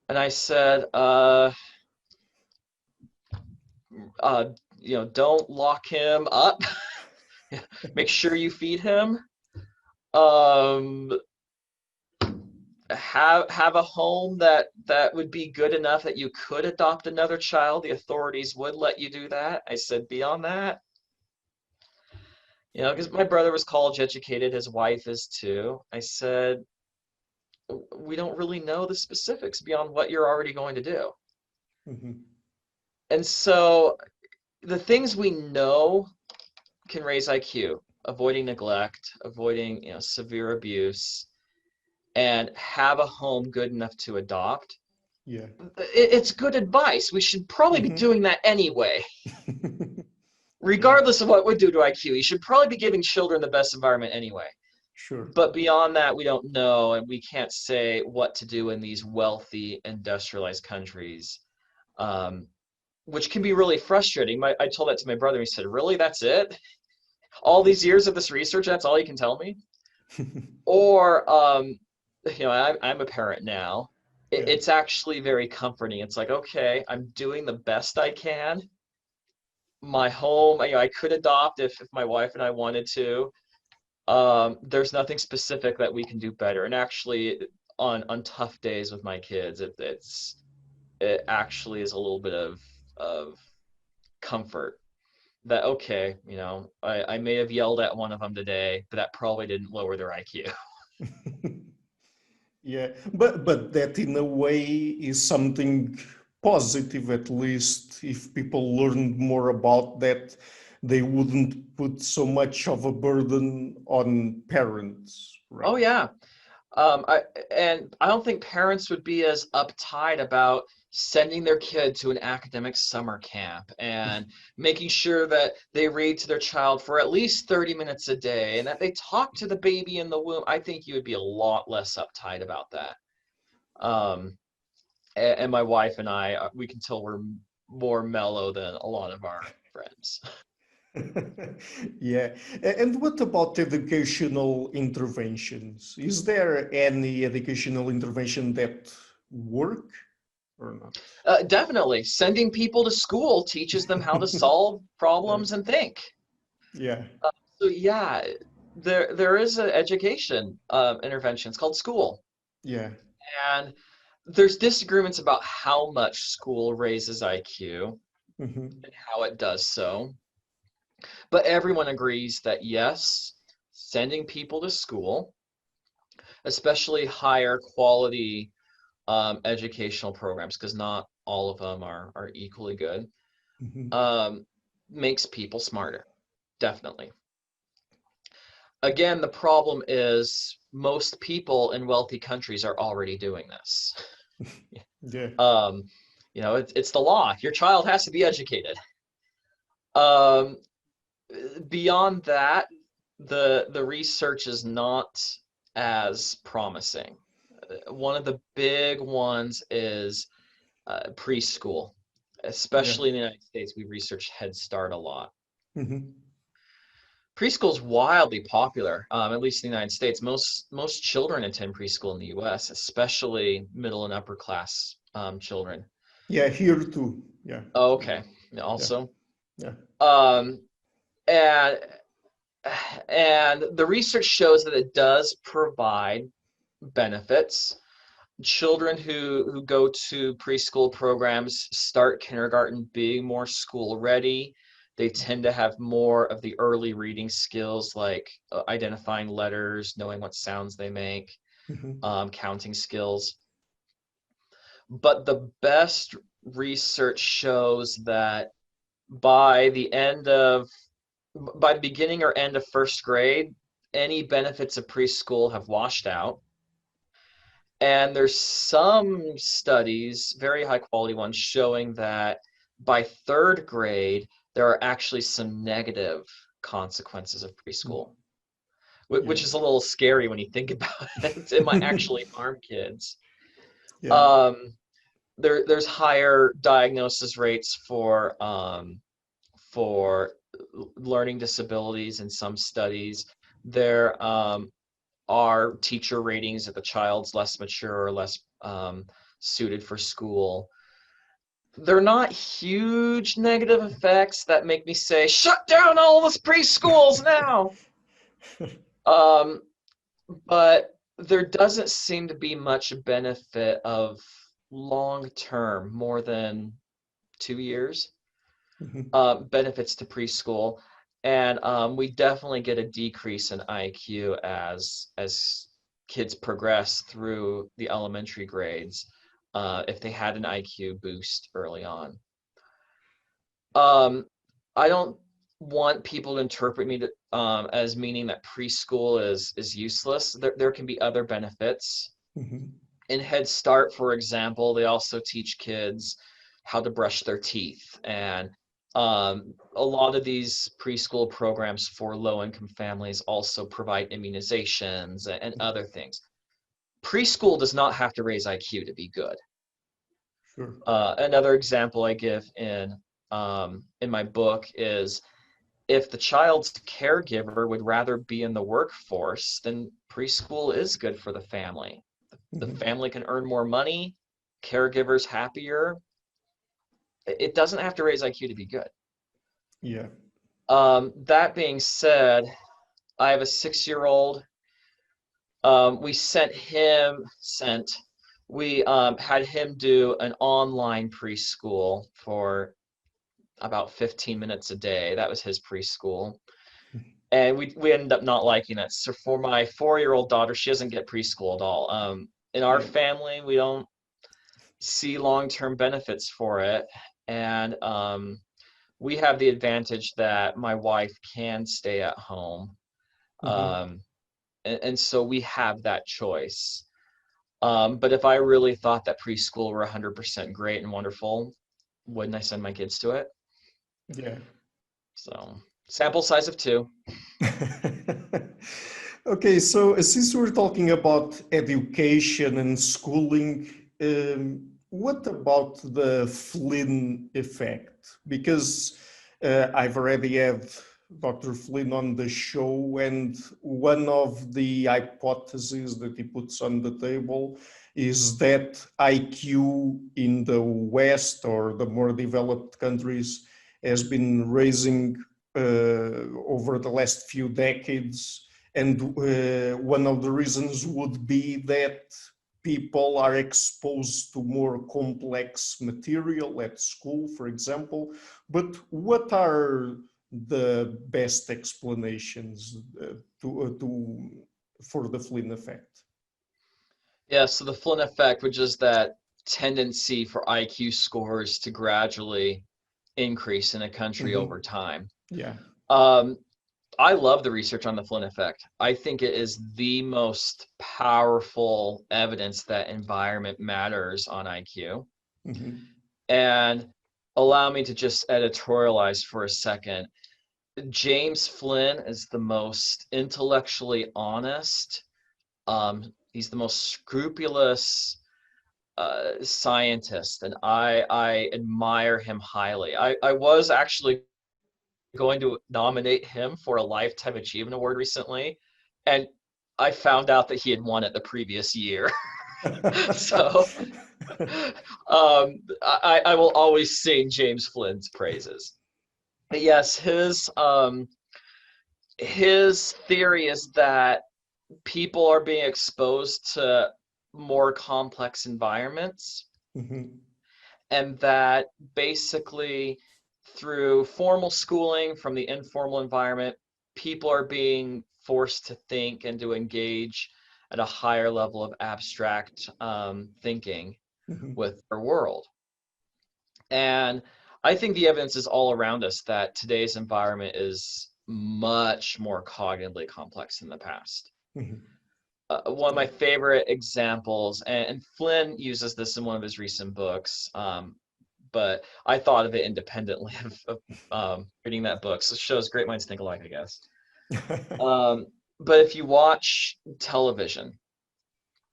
And I said, don't lock him up. Make sure you feed him. Have a home that would be good enough that you could adopt another child. The authorities would let you do that. I said, beyond that, because my brother was college educated, his wife is too. I said, we don't really know the specifics beyond what you're already going to do. And so the things we know can raise IQ: avoiding neglect, avoiding severe abuse, and have a home good enough to adopt. It's good advice. We should probably be doing that anyway. Regardless of what would do to IQ, you should probably be giving children the best environment anyway. But beyond that, we don't know, and we can't say what to do in these wealthy, industrialized countries, which can be really frustrating. I told that to my brother. He said, "Really? That's it? All these years of this research, that's all you can tell me?" Or, I'm a parent now. It's actually very comforting. It's like, okay, I'm doing the best I can. my home, I could adopt if my wife and I wanted to. There's nothing specific that we can do better. And actually, on tough days with my kids, it actually is a little bit of comfort that, okay, I may have yelled at one of them today, but that probably didn't lower their IQ. Yeah, but that in a way is something positive, at least if people learned more about that, they wouldn't put so much of a burden on parents, Oh right? yeah. And I don't think parents would be as uptight about sending their kid to an academic summer camp and making sure that they read to their child for at least 30 minutes a day and that they talk to the baby in the womb. I think you would be a lot less uptight about that. Um, and my wife and I, we can tell we're more mellow than a lot of our friends. Yeah. And what about educational interventions? Is there any educational intervention that work or not? Definitely, sending people to school teaches them how to solve Yeah. problems and think. Yeah. So yeah, there is an education intervention. It's called school, Yeah. and there's disagreements about how much school raises IQ Hmm. and how it does so. But everyone agrees that yes, sending people to school, especially higher quality educational programs, because not all of them are equally good, Hmm. um, makes people smarter. Definitely. Again, the problem is most people in wealthy countries are already doing this. Yeah. Um, it's the law. Your child has to be educated. Um, Beyond that, the research is not as promising. One of the big ones is preschool, Yeah. especially in the United States. We research Head Start a lot. Hmm. Preschool is wildly popular, at least in the United States. Most children attend preschool in the U.S., especially middle and upper class children. Yeah. Here too. Yeah. Oh, Yeah. okay. Yeah. Also, Yeah. um, and and the research shows that it does provide benefits. Children who go to preschool programs start kindergarten being more school ready. They tend to have more of the early reading skills like identifying letters, knowing what sounds they make, Hmm. counting skills. But the best research shows that by the end of by beginning or end of first grade, any benefits of preschool have washed out. And there's some studies, very high quality ones, showing that by third grade, there are actually some negative consequences of preschool, Yeah. which is a little scary when you think about it. It might actually harm kids. Yeah. Um, there's higher diagnosis rates for learning disabilities in some studies. There are teacher ratings if the child's less mature or less suited for school. They're not huge negative effects that make me say, shut down all the preschools now. Um, but there doesn't seem to be much benefit of long term, more than 2 years, Mhm. benefits to preschool. And we definitely get a decrease in IQ as kids progress through the elementary grades, if they had an IQ boost early on. Um, I don't want people to interpret me as meaning that preschool is useless. There can be other benefits. Mhm. In Head Start, for example, they also teach kids how to brush their teeth. And a lot of these preschool programs for low-income families also provide immunizations and other things. Preschool does not have to raise IQ to be good. Sure. Another example I give in my book is if the child's caregiver would rather be in the workforce, then preschool is good for the family. The Mhm. family can earn more money, caregivers happier. It doesn't have to raise IQ to be good. Yeah. That being said, I have a 6-year-old. We had him do an online preschool for about 15 minutes a day. That was his preschool. And we ended up not liking it. So for my 4-year-old daughter, she doesn't get preschool at all. In our Yeah. family, we don't see long-term benefits for it. And we have the advantage that my wife can stay at home. Mm-hmm. Um, and so we have that choice. But if I really thought that preschool were 100% great and wonderful, wouldn't I send my kids to it? Yeah. So, sample size of 2. Okay, so since we're talking about education and schooling, what about the Flynn effect? Because I've already had Dr. Flynn on the show, and one of the hypotheses that he puts on the table is that IQ in the West or the more developed countries has been raising over the last few decades. And one of the reasons would be that people are exposed to more complex material at school, for example. But what are the best explanations for the Flynn effect? Yeah, so the Flynn effect, which is that tendency for IQ scores to gradually increase in a country Mm-hmm. over time. Yeah. Um, I love the research on the Flynn effect. I think it is the most powerful evidence that environment matters on IQ. Mm-hmm. And allow me to just editorialize for a second. James Flynn is the most intellectually honest. He's the most scrupulous scientist, and I admire him highly. I was actually going to nominate him for a Lifetime Achievement Award recently, and I found out that he had won it the previous year. So I will always sing James Flynn's praises. But yes, his theory is that people are being exposed to more complex environments, Mm-hmm. and that basically through formal schooling from the informal environment, people are being forced to think and to engage at a higher level of abstract thinking Mm-hmm. with their world. And I think the evidence is all around us that today's environment is much more cognitively complex than the past. Mm-hmm. One of my Yeah. favorite examples, and Flynn uses this in one of his recent books, but I thought of it independently of reading that book. So it shows great minds think alike, I guess. Um, but if you watch television,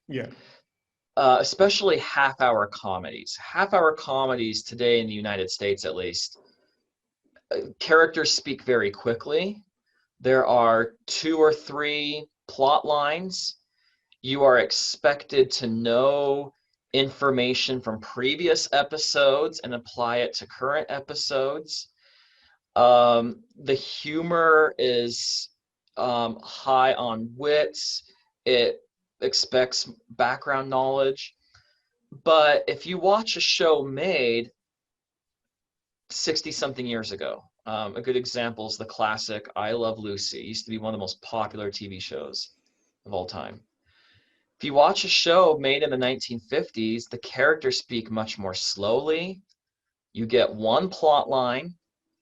Yeah. especially half-hour comedies today in the United States at least, characters speak very quickly. There are 2 or 3 plot lines. You are expected to know information from previous episodes and apply it to current episodes. The humor is high on wits. It expects background knowledge. But if you watch a show made 60 something years ago, a good example is the classic I Love Lucy. It used to be one of the most popular TV shows of all time. If you watch a show made in the 1950s, the characters speak much more slowly. You get one plot line,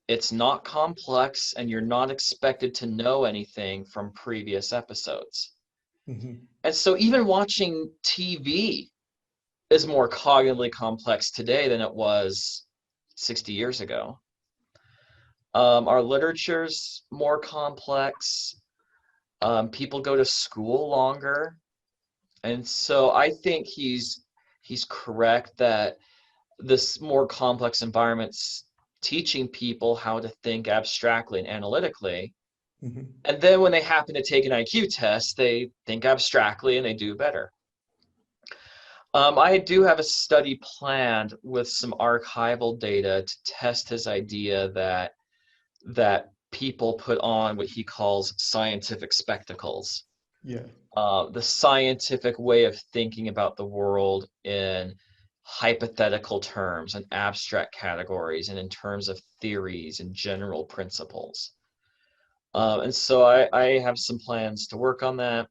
it's not complex, and you're not expected to know anything from previous episodes. Mm-hmm. And so even watching TV is more cognitively complex today than it was 60 years ago. Our literature's more complex. People go to school longer. And so I think he's correct that this more complex environment's teaching people how to think abstractly and analytically. Mm-hmm. And then when they happen to take an IQ test, they think abstractly and they do better. I do have a study planned with some archival data to test his idea that that people put on what he calls scientific spectacles. Yeah. The scientific way of thinking about the world in hypothetical terms and abstract categories and in terms of theories and general principles. And so I have some plans to work on that.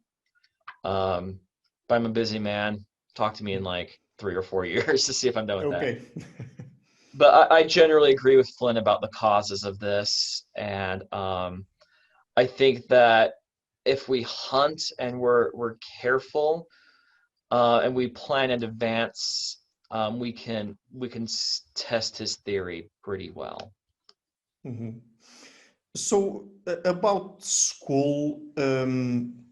But I'm a busy man. Talk to me in like 3 or 4 years to see if I'm done with that. Okay. But I generally agree with Flynn about the causes of this. And I think that if we hunt and we're careful and we plan in advance, we can test his theory pretty well. Mhm. So about school,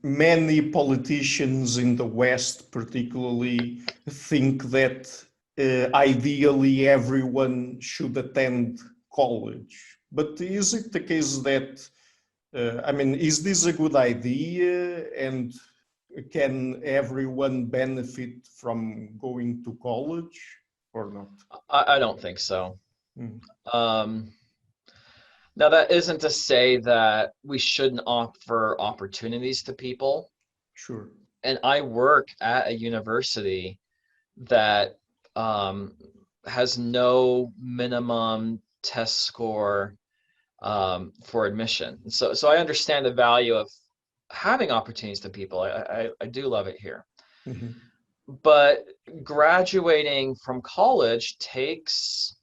many politicians in the West particularly think that ideally everyone should attend college. But is it the case that, I mean, is this a good idea, and can everyone benefit from going to college or not? I don't think so. Mm, Um, Now, that isn't to say that we shouldn't offer opportunities to people. sure. And I work at a university that um, has no minimum test score for admission. So I understand the value of having opportunities to people. I do love it here. Mhm. But graduating from college takes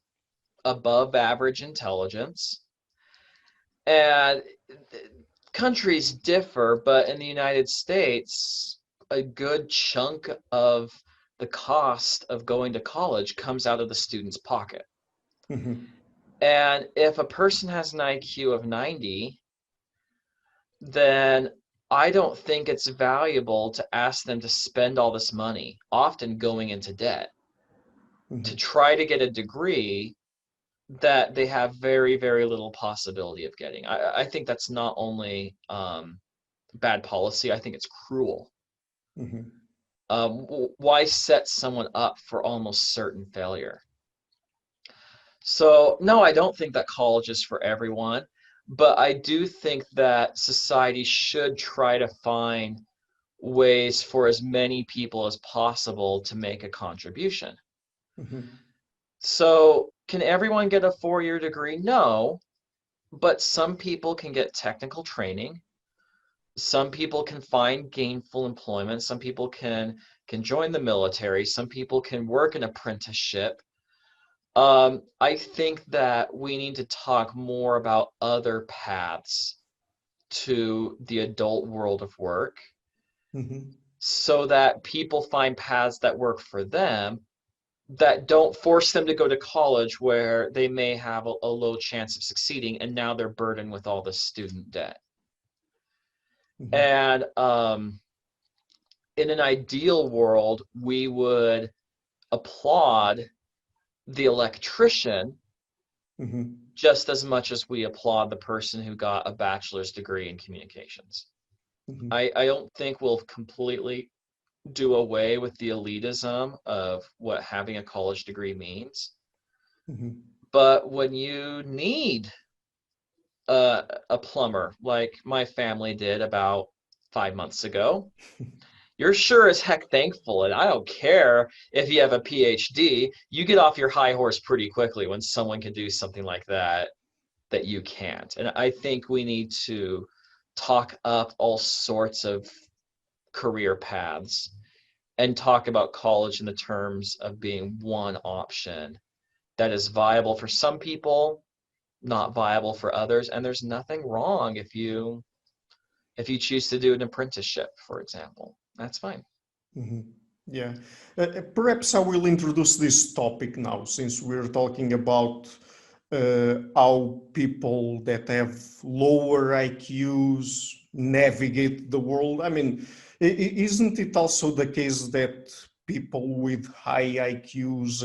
above average intelligence. And countries differ, but in the United States, a good chunk of the cost of going to college comes out of the student's pocket. Mhm. And if a person has an IQ of 90, then I don't think it's valuable to ask them to spend all this money, often going into debt, to Mhm. try to get a degree that they have very, very little possibility of getting. I think that's not only bad policy, I think it's cruel. Mhm. Why set someone up for almost certain failure? So, no, I don't think that college is for everyone, but I do think that society should try to find ways for as many people as possible to make a contribution. Mhm. So, can everyone get a 4-year degree? No, but some people can get technical training. Some people can find gainful employment. Some people can join the military. Some people can work an apprenticeship. I think that we need to talk more about other paths to the adult world of work Mhm. so that people find paths that work for them that don't force them to go to college where they may have a low chance of succeeding and now they're burdened with all the student debt. Mhm. And in an ideal world, we would applaud the electrician Mhm. just as much as we applaud the person who got a bachelor's degree in communications. Mhm. I don't think we'll completely do away with the elitism of what having a college degree means. Mhm. But when you need a plumber, like my family did about 5 months ago, you're sure as heck thankful. And I don't care if you have a PhD, you get off your high horse pretty quickly when someone can do something like that that you can't. And I think we need to talk up all sorts of career paths and talk about college in the terms of being one option that is viable for some people, not viable for others. And there's nothing wrong if you choose to do an apprenticeship, for example. That's fine. Mhm. Yeah. Perhaps I will introduce this topic now, since we're talking about how people that have lower IQs navigate the world. I mean, isn't it also the case that people with high IQs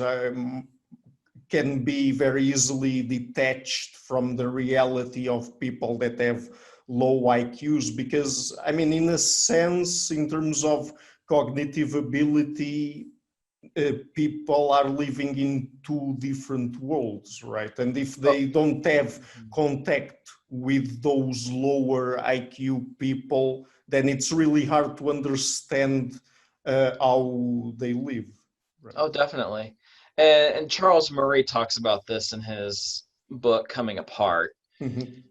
can be very easily detached from the reality of people that have low IQs? Because, I mean, in a sense, in terms of cognitive ability, people are living in two different worlds, right? And if they don't have contact with those lower IQ people, then it's really hard to understand how they live. Right? Oh, definitely. And Charles Murray talks about this in his book Coming Apart. Mhm.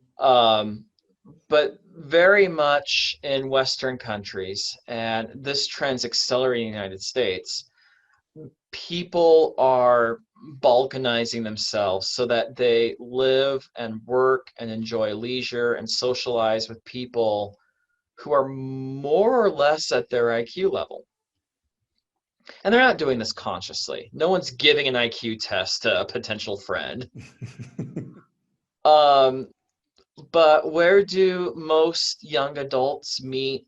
But very much in Western countries, and this trend's accelerating in the United States, people are balkanizing themselves so that they live and work and enjoy leisure and socialize with people who are more or less at their IQ level. And they're not doing this consciously. No one's giving an IQ test to a potential friend. Um, but where do most young adults meet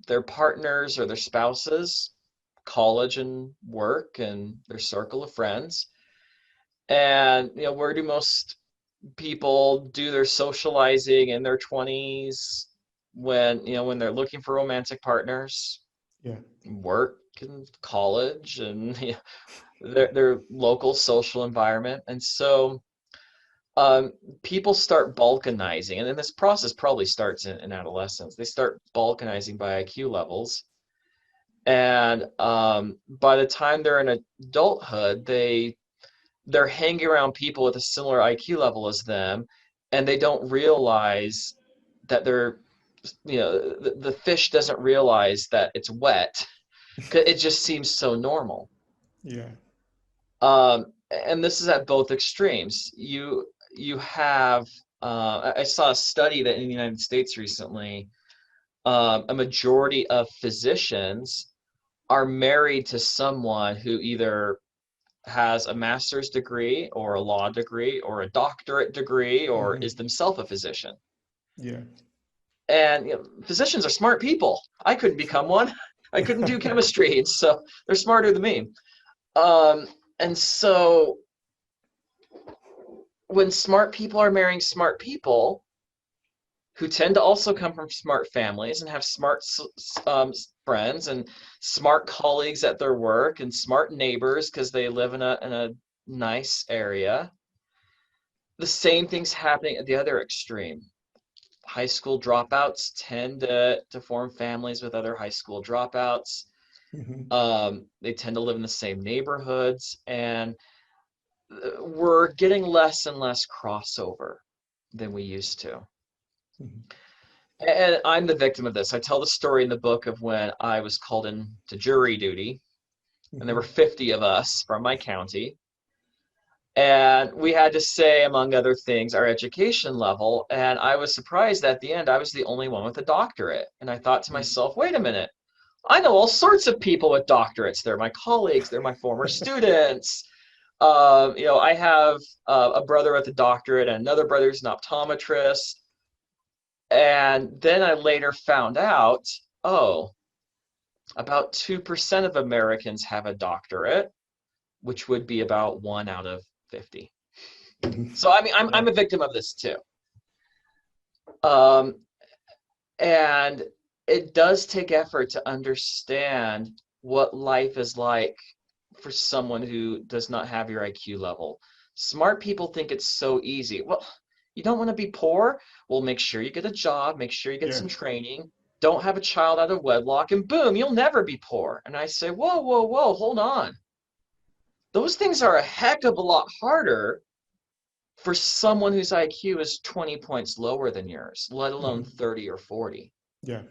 their partners or their spouses? College and work and their circle of friends. And where do most people do their socializing in their 20s when they're looking for romantic partners? Yeah. Work and college and their local social environment. And so people start balkanizing, and then this process probably starts in adolescence. They start balkanizing by IQ levels. And by the time they're in adulthood, they're hanging around people with a similar IQ level as them, and they don't realize that the fish doesn't realize that it's wet, because it just seems so normal. Yeah. And this is at both extremes. You have I saw a study that in the United States recently, a majority of physicians are married to someone who either has a master's degree or a law degree or a doctorate degree or is themselves a physician. Yeah. And physicians are smart people. I couldn't become one. I couldn't do chemistry, so they're smarter than me. And so when smart people are marrying smart people, who tend to also come from smart families and have smart friends and smart colleagues at their work and smart neighbors because they live in a nice area. The same thing's happening at the other extreme. High school dropouts tend to form families with other high school dropouts. They tend to live in the same neighborhoods, and we're getting less and less crossover than we used to. And I'm the victim of this. I tell the story in the book of when I was called in to jury duty, and there were 50 of us from my county. And we had to say, among other things, our education level. And I was surprised at the end, I was the only one with a doctorate. And I thought to myself, wait a minute, I know all sorts of people with doctorates. They're my colleagues, they're my former students. I have a brother with a doctorate and another brother who's an optometrist. And then I later found out, about 2% of Americans have a doctorate, which would be about 1 out of 50. So I mean, I'm a victim of this too. And it does take effort to understand what life is like for someone who does not have your IQ level. Smart people think it's so easy. Well, you don't want to be poor? Well, make sure you get a job, make sure you get some training, don't have a child out of wedlock, and boom, you'll never be poor. And I say, whoa, whoa, whoa, hold on. Those things are a heck of a lot harder for someone whose IQ is 20 points lower than yours, let alone 30 or 40. Yeah.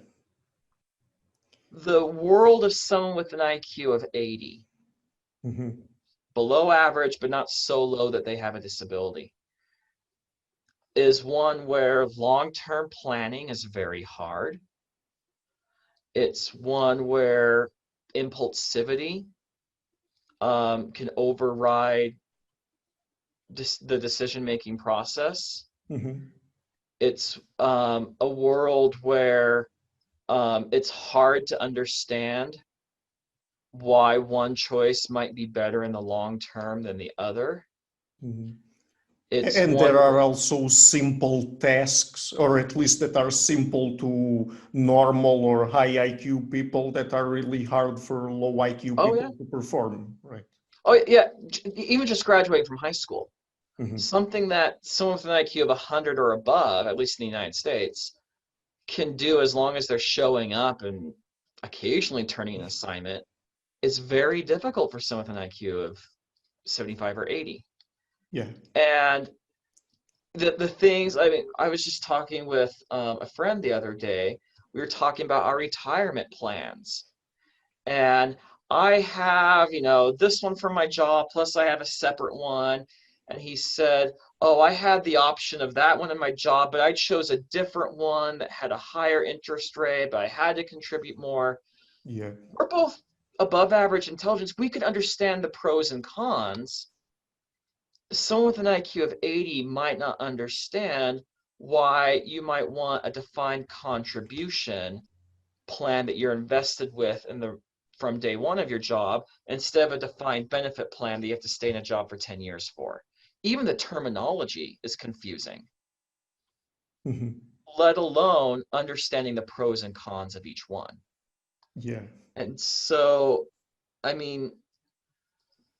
The world of someone with an IQ of 80, below average, but not so low that they have a disability, is one where long-term planning is very hard. It's one where impulsivity can override the decision-making process. It's a world where it's hard to understand why one choice might be better in the long term than the other. It's And there one. are also simple tasks, or at least that are simple to normal or high IQ people that are really hard for low IQ Oh yeah. people to perform, right? Oh yeah. Even just graduating from high school, Hmm. something that someone with an IQ of 100 or above, at least in the United States, can do as long as they're showing up and occasionally turning an assignment is very difficult for someone with an IQ of 75 or 80. Yeah. And the things, I mean, I was just talking with a friend the other day. We were talking about our retirement plans. And I have, this one for my job, plus I have a separate one. And he said, oh, I had the option of that one in my job, but I chose a different one that had a higher interest rate, but I had to contribute more. Yeah. We're both above average intelligence. We could understand the pros and cons. Someone with an IQ of 80 might not understand why you might want a defined contribution plan that you're invested with from day one of your job instead of a defined benefit plan that you have to stay in a job for 10 years for. Even the terminology is confusing, Hmm. let alone understanding the pros and cons of each one. Yeah. And so, I mean,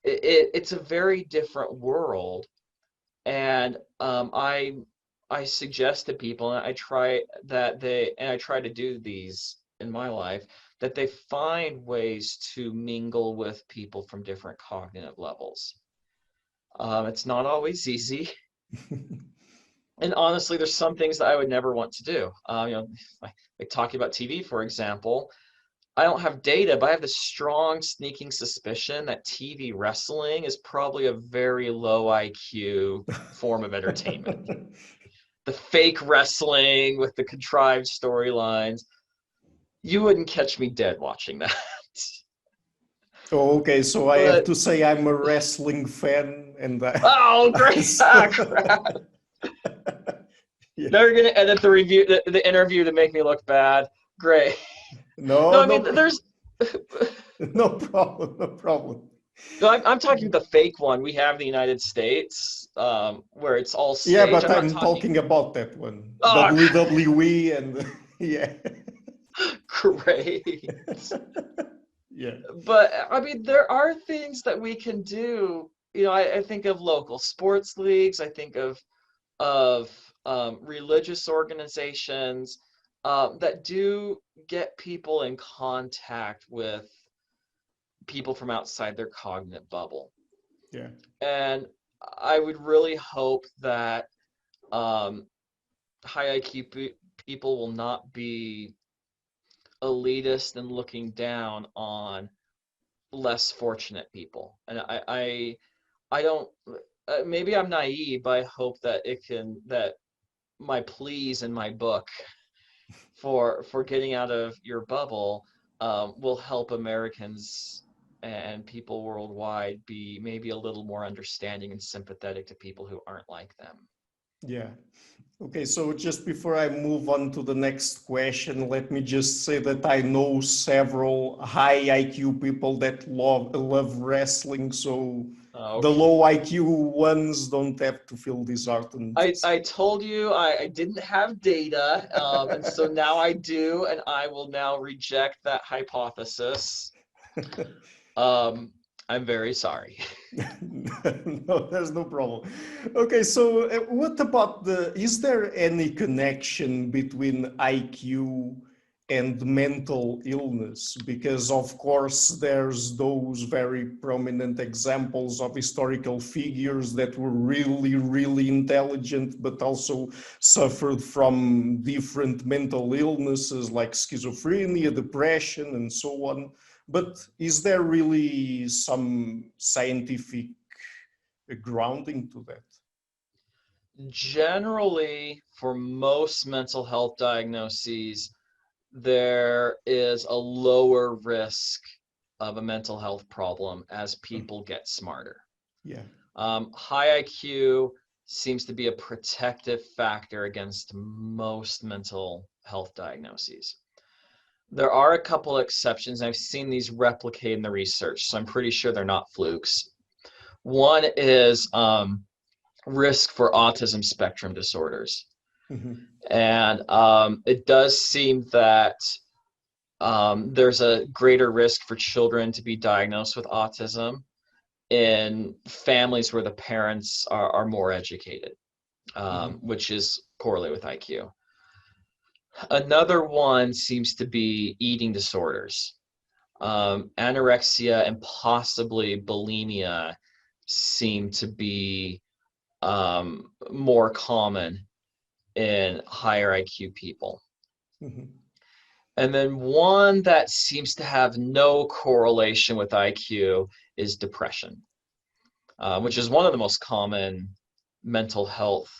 it's a very different world. And I suggest to people, and I try to do these in my life, that they find ways to mingle with people from different cognitive levels. It's not always easy, and honestly, there's some things that I would never want to do. Like talking about TV, for example. I don't have data, but I have this strong sneaking suspicion that TV wrestling is probably a very low IQ form of entertainment. The fake wrestling with the contrived storylines. You wouldn't catch me dead watching that. Oh, okay, so I have But to say I'm a wrestling fan, and oh, great! Ah, so, crap! yeah. Now you're gonna edit the interview to make me look bad. Great. No, No, I mean there's. no problem, no problem. No, I'm talking the fake one we have in the United States, where it's all Yeah, stage. but I'm not I'm talking. talking about that one, Oh, WWE, and yeah, great. yeah, But I mean, there are things that we can do. I think of local sports leagues. I think of religious organizations that do get people in contact with people from outside their cognitive bubble. yeah, And I would really hope that um, high IQ people will not be elitist and looking down on less fortunate people. And I don't. Maybe I'm naive, but I hope that my pleas in my book for getting out of your bubble will help Americans and people worldwide be maybe a little more understanding and sympathetic to people who aren't like them. yeah. Okay, so just before I move on to the next question, let me just say that I know several high IQ people that love wrestling, so the Okay. low IQ ones don't have to feel disheartened. I told you I didn't have data, and so now I do, and I will now reject that hypothesis. Um, I'm very sorry. No, there's no problem. Okay, so what about is there any connection between IQ and mental illness? Because of course there's those very prominent examples of historical figures that were really, really intelligent, but also suffered from different mental illnesses like schizophrenia, depression, and so on. But is there really some scientific grounding to that? Generally, for most mental health diagnoses, there is a lower risk of a mental health problem as people get smarter. Yeah. High IQ seems to be a protective factor against most mental health diagnoses. There are a couple of exceptions, and I've seen these replicate in the research, so I'm pretty sure they're not flukes. One is risk for autism spectrum disorders. Mhm. And it does seem that there's a greater risk for children to be diagnosed with autism in families where the parents are more educated, which is correlated with IQ. Another one seems to be eating disorders. Anorexia and possibly bulimia seem to be more common in higher IQ people. Mhm. And then one that seems to have no correlation with IQ is depression, which is one of the most common mental health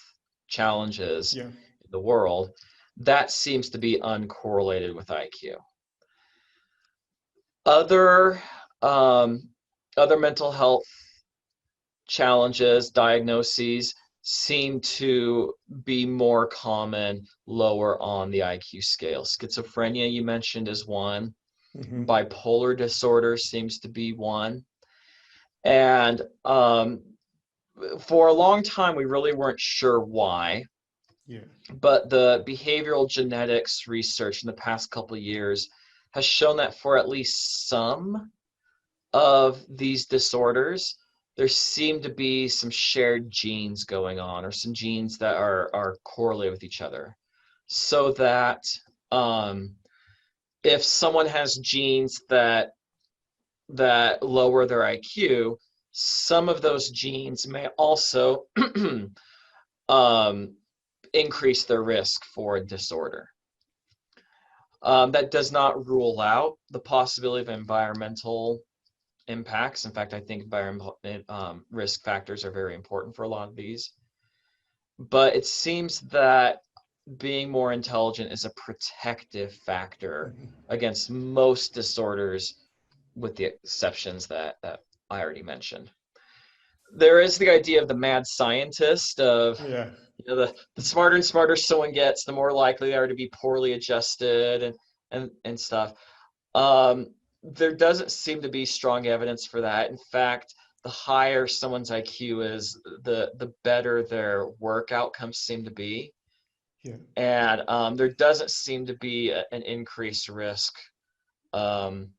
challenges Yeah. in the world. That seems to be uncorrelated with IQ. Other other mental health challenges, diagnoses seem to be more common lower on the IQ scale. Schizophrenia, you mentioned, is one. Mhm. Bipolar disorder seems to be one. And for a long time, we really weren't sure why. Yeah. But the behavioral genetics research in the past couple of years has shown that for at least some of these disorders, there seem to be some shared genes going on, or some genes that are correlated with each other. So that if someone has genes that lower their IQ, some of those genes may also um, increase their risk for a disorder. That does not rule out the possibility of environmental impacts. In fact, I think environmental risk factors are very important for a lot of these. But it seems that being more intelligent is a protective factor Mhm. against most disorders, with the exceptions that I already mentioned. There is the idea of the mad scientist of, Yeah. the smarter and smarter someone gets, the more likely they are to be poorly adjusted and stuff. There doesn't seem to be strong evidence for that. In fact, the higher someone's IQ is, the better their work outcomes seem to be. Yeah. And there doesn't seem to be an increased risk um,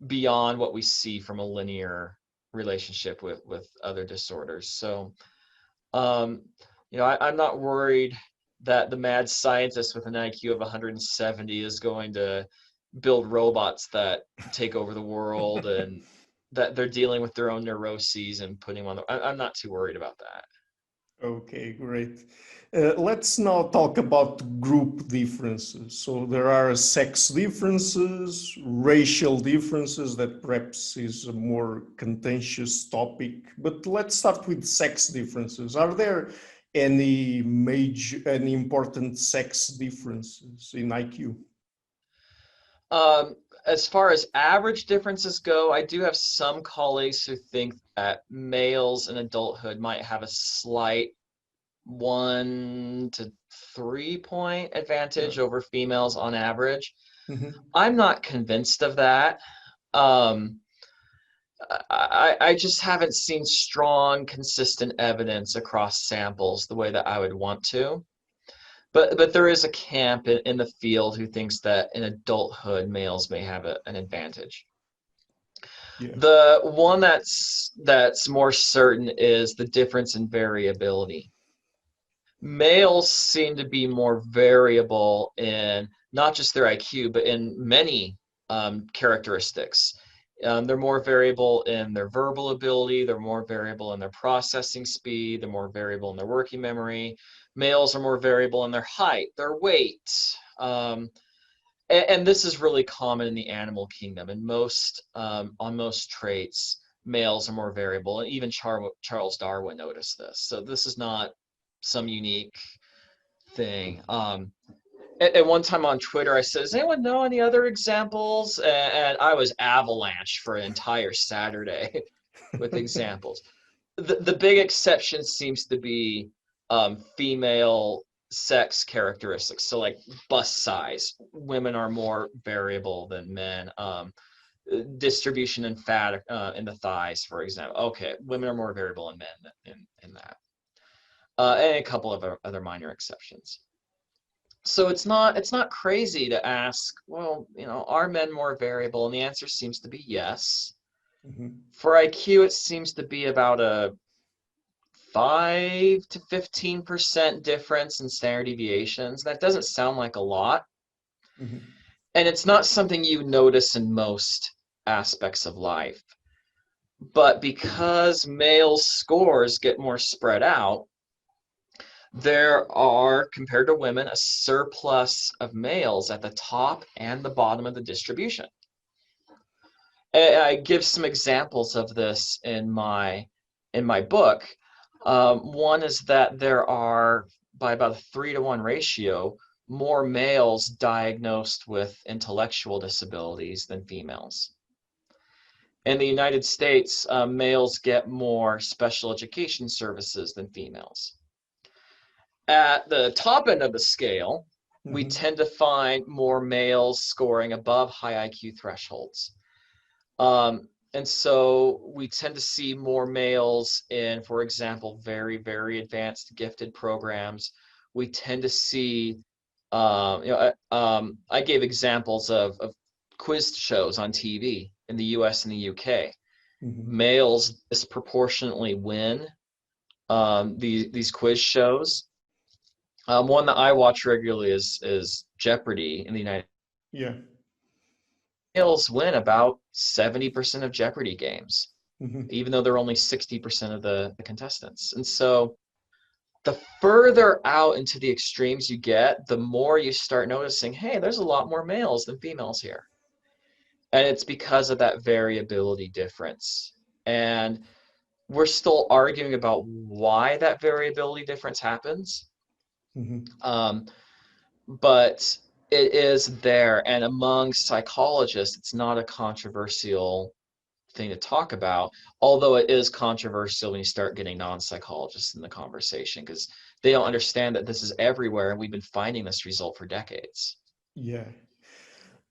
beyond what we see from a linear relationship with other disorders. So, um, I'm not worried that the mad scientist with an IQ of 170 is going to build robots that take over the world, and that they're dealing with their own neuroses and putting them on I'm not too worried about that. Okay, great. Let's now talk about group differences. So there are sex differences, racial differences, that perhaps is a more contentious topic. But let's start with sex differences. Are there any important sex differences in IQ? Um, as far as average differences go, I do have some colleagues who think that males in adulthood might have a slight 1 to 3 point Yeah. advantage over females on average. Mhm. I'm not convinced of that. Um, I just haven't seen strong, consistent evidence across samples the way that I would want to. But there is a camp in the field who thinks that in adulthood males may have an advantage. Yeah. The one that's more certain is the difference in variability. Males seem to be more variable in not just their IQ, but in many characteristics. They're more variable in their verbal ability, they're more variable in their processing speed, they're more variable in their working memory. Males are more variable in their height, their weight. Um, and this is really common in the animal kingdom. And on most traits, males are more variable. And even Charles Darwin noticed this. So this is not some unique thing. At one time on Twitter, I said, "Does anyone know any other examples?" And I was avalanche for an entire Saturday with examples. The big exception seems to be female sex characteristics. So like bust size, women are more variable than men. Distribution in fat in the thighs, for example. Okay, women are more variable in men in that. and a couple of other minor exceptions. So it's not crazy to ask, well, are men more variable? And the answer seems to be yes. For IQ, it seems to be about a 5 to 15% difference in standard deviations. That doesn't sound like a lot. And it's not something you notice in most aspects of life. But because males' scores get more spread out, there are, compared to women, a surplus of males at the top and the bottom of the distribution. And I give some examples of this in my book. One is that there are, by about a 3-to-1 ratio, more males diagnosed with intellectual disabilities than females. In the United States, males get more special education services than females. At the top end of the scale, we tend to find more males scoring above high IQ thresholds. And so we tend to see more males in, for example, very, very advanced gifted programs. We tend to see, I gave examples of quiz shows on TV in the US and the UK. Males disproportionately win these quiz shows. One that I watch regularly is Jeopardy in the United States. Yeah. Males win about 70% of Jeopardy games, even though they're only 60% of the contestants. And so the further out into the extremes you get, the more you start noticing, hey, there's a lot more males than females here. And it's because of that variability difference. And we're still arguing about why that variability difference happens. But it is there, and among psychologists, it's not a controversial thing to talk about, although it is controversial when you start getting non-psychologists in the conversation, because they don't understand that this is everywhere, and we've been finding this result for decades. Yeah.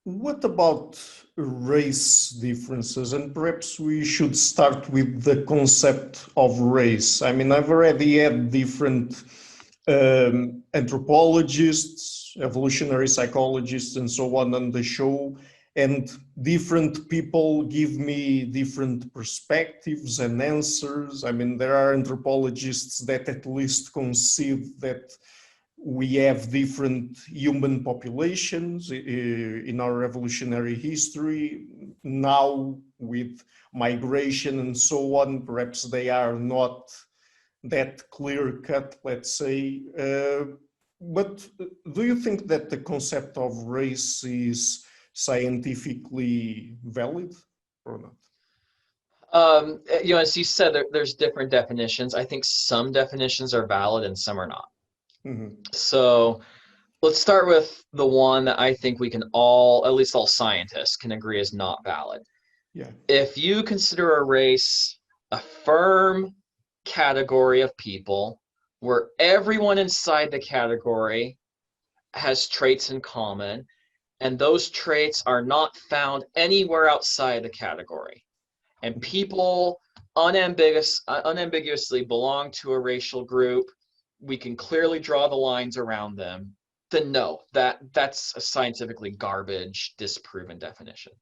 What about race differences? And perhaps we should start with the concept of race. I mean, I've already had different anthropologists, evolutionary psychologists, and so on the show, and different people give me different perspectives and answers. I mean, there are anthropologists that at least concede that we have different human populations in our evolutionary history. Now, with migration and so on, perhaps they are not that clear cut, let's say. But do you think that the concept of race is scientifically valid or not? As you said, there's different definitions. I think some definitions are valid and some are not. So let's start with the one that I think we can all, at least all scientists, can agree is not valid. Yeah. If you consider a race a firm category of people where everyone inside the category has traits in common, and those traits are not found anywhere outside the category, and people unambiguously belong to a racial group, we can clearly draw the lines around them, then no, that's a scientifically garbage, disproven definition.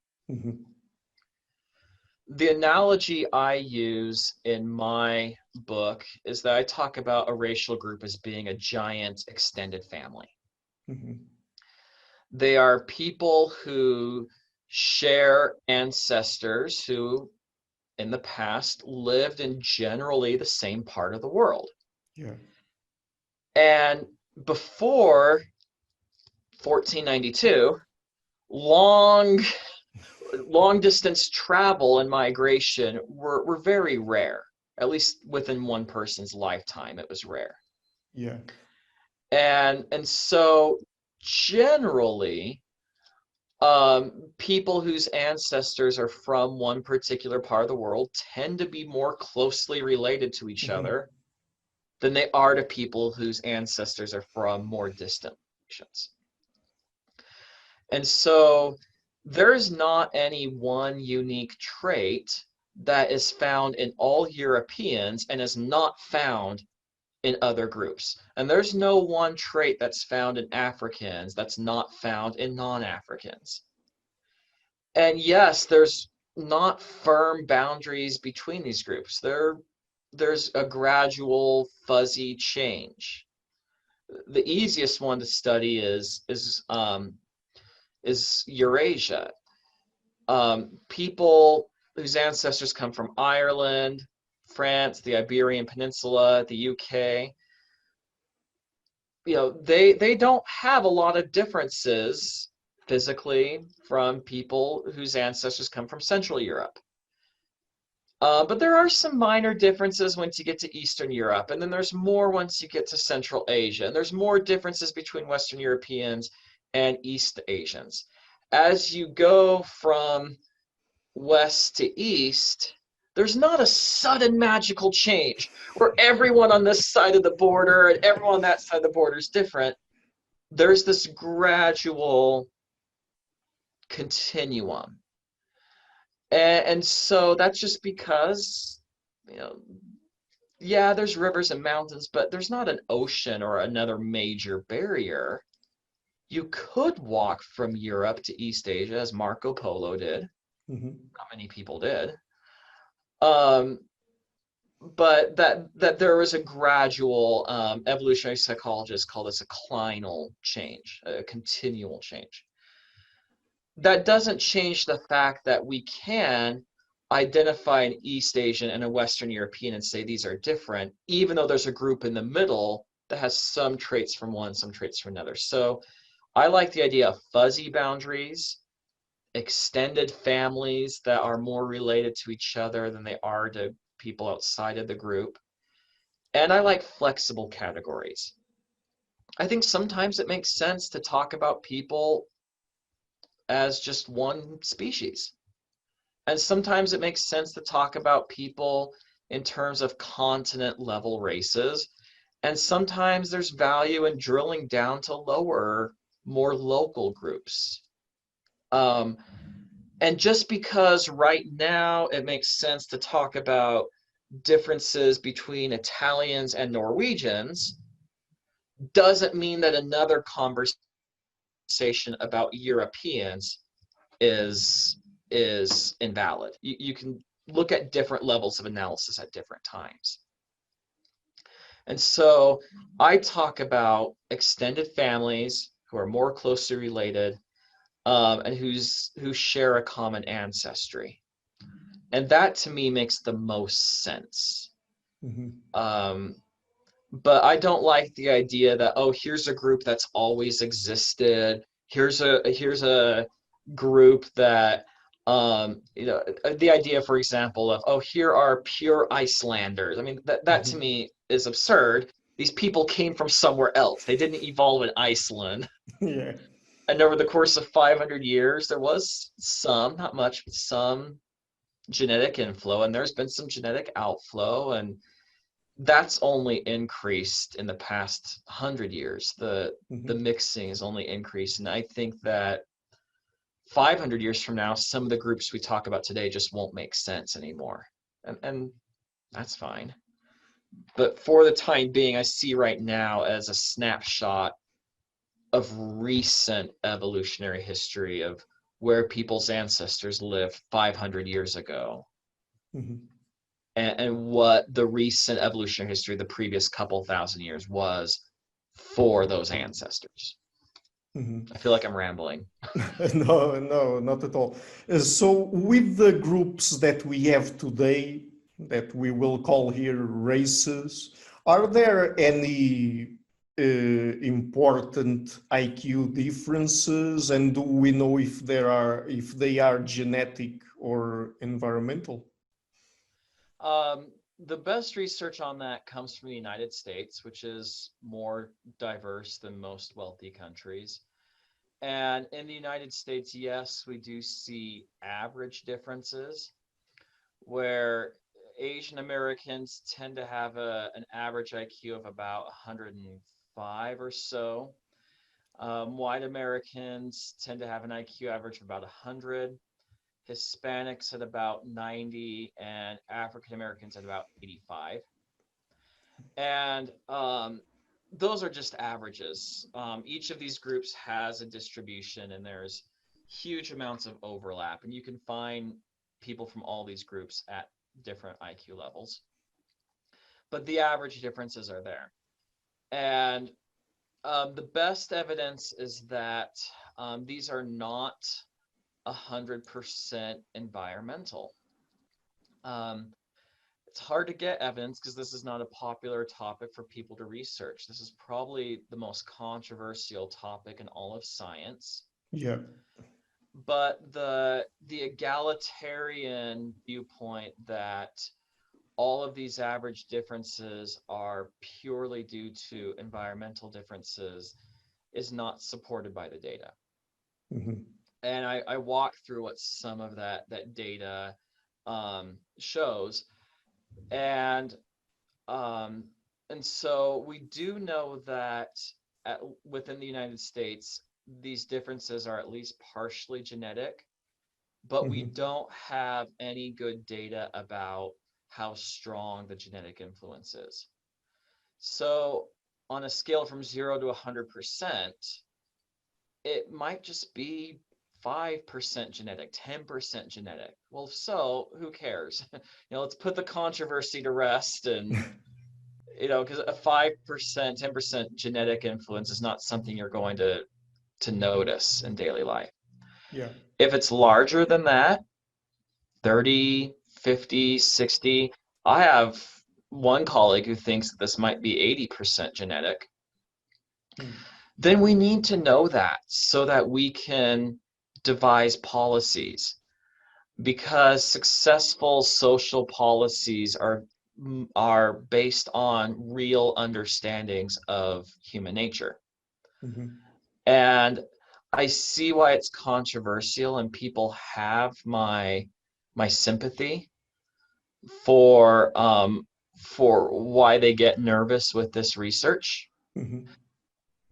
The analogy I use in my book is that I talk about a racial group as being a giant extended family. They are people who share ancestors who in the past lived in generally the same part of the world. Yeah. And before 1492, long distance travel and migration were very rare. At least within one person's lifetime, it was rare. Yeah. And so generally, people whose ancestors are from one particular part of the world tend to be more closely related to each other than they are to people whose ancestors are from more distant nations. And so there's not any one unique trait that is found in all Europeans and is not found in other groups. And there's no one trait that's found in Africans that's not found in non-Africans. And yes, there's not firm boundaries between these groups. There's a gradual fuzzy change. The easiest one to study is Eurasia. People whose ancestors come from Ireland, France, the Iberian Peninsula, the UK, they don't have a lot of differences physically from people whose ancestors come from Central Europe. But there are some minor differences once you get to Eastern Europe, and then there's more once you get to Central Asia, and there's more differences between Western Europeans and East Asians. As you go from west to east, there's not a sudden magical change where everyone on this side of the border and everyone on that side of the border is different. There's this gradual continuum. And so that's just because, yeah, there's rivers and mountains, but there's not an ocean or another major barrier. You could walk from Europe to East Asia, as Marco Polo did. Mm-hmm. Not many people did. But that there was a gradual, evolutionary psychologists call this a clinal change, a continual change. That doesn't change the fact that we can identify an East Asian and a Western European and say these are different, even though there's a group in the middle that has some traits from one, some traits from another. So I like the idea of fuzzy boundaries, extended families that are more related to each other than they are to people outside of the group. And I like flexible categories. I think sometimes it makes sense to talk about people as just one species. And sometimes it makes sense to talk about people in terms of continent level races. And sometimes there's value in drilling down to lower, more local groups. And just because right now it makes sense to talk about differences between Italians and Norwegians doesn't mean that another conversation about Europeans is invalid. You can look at different levels of analysis at different times. And so I talk about extended families who are more closely related, and who share a common ancestry. And that to me makes the most sense. Mm-hmm. But I don't like the idea that, oh, here's a group that's always existed. Here's a group that, the idea, for example, of, oh, here are pure Icelanders. I mean, that mm-hmm. to me is absurd. These people came from somewhere else. They didn't evolve in Iceland. Yeah. And over the course of 500 years, there was some, not much, but some genetic inflow, and there's been some genetic outflow, and that's only increased in the past 100 years. The mixing has only increased, and I think that 500 years from now, some of the groups we talk about today just won't make sense anymore, and that's fine. But for the time being, I see right now as a snapshot of recent evolutionary history of where people's ancestors lived 500 years ago. Mm-hmm. And what the recent evolutionary history of the previous couple thousand years was for those ancestors. Mm-hmm. I feel like I'm rambling. No, not at all. So with the groups that we have today, that we will call here races, are there any important IQ differences, and do we know if they are genetic or environmental? The best research on that comes from the United States, which is more diverse than most wealthy countries. And in the United States, yes, we do see average differences where Asian Americans tend to have an average IQ of about 105 or so. White Americans tend to have an IQ average of about 100. Hispanics at about 90, and African Americans at about 85. And those are just averages. Each of these groups has a distribution, and there's huge amounts of overlap, and you can find people from all these groups at different IQ levels. But the average differences are there. And the best evidence is that these are not 100% environmental. It's hard to get evidence because this is not a popular topic for people to research. This is probably the most controversial topic in all of science. Yeah. But the egalitarian viewpoint that all of these average differences are purely due to environmental differences is not supported by the data. Mm-hmm. And I walk through what some of that data shows. And so we do know that within the United States, these differences are at least partially genetic, but we don't have any good data about how strong the genetic influence is. So on a scale from 0 to 100%, it might just be 5% genetic, 10% genetic. Well, so who cares? Let's put the controversy to rest, and because a 5%, 10% genetic influence is not something you're going to notice in daily life. Yeah. If it's larger than that, 30, 50, 60, I have one colleague who thinks that this might be 80% genetic. Then we need to know that so that we can devise policies, because successful social policies are based on real understandings of human nature. And I see why it's controversial, and people have my sympathy for why they get nervous with this research.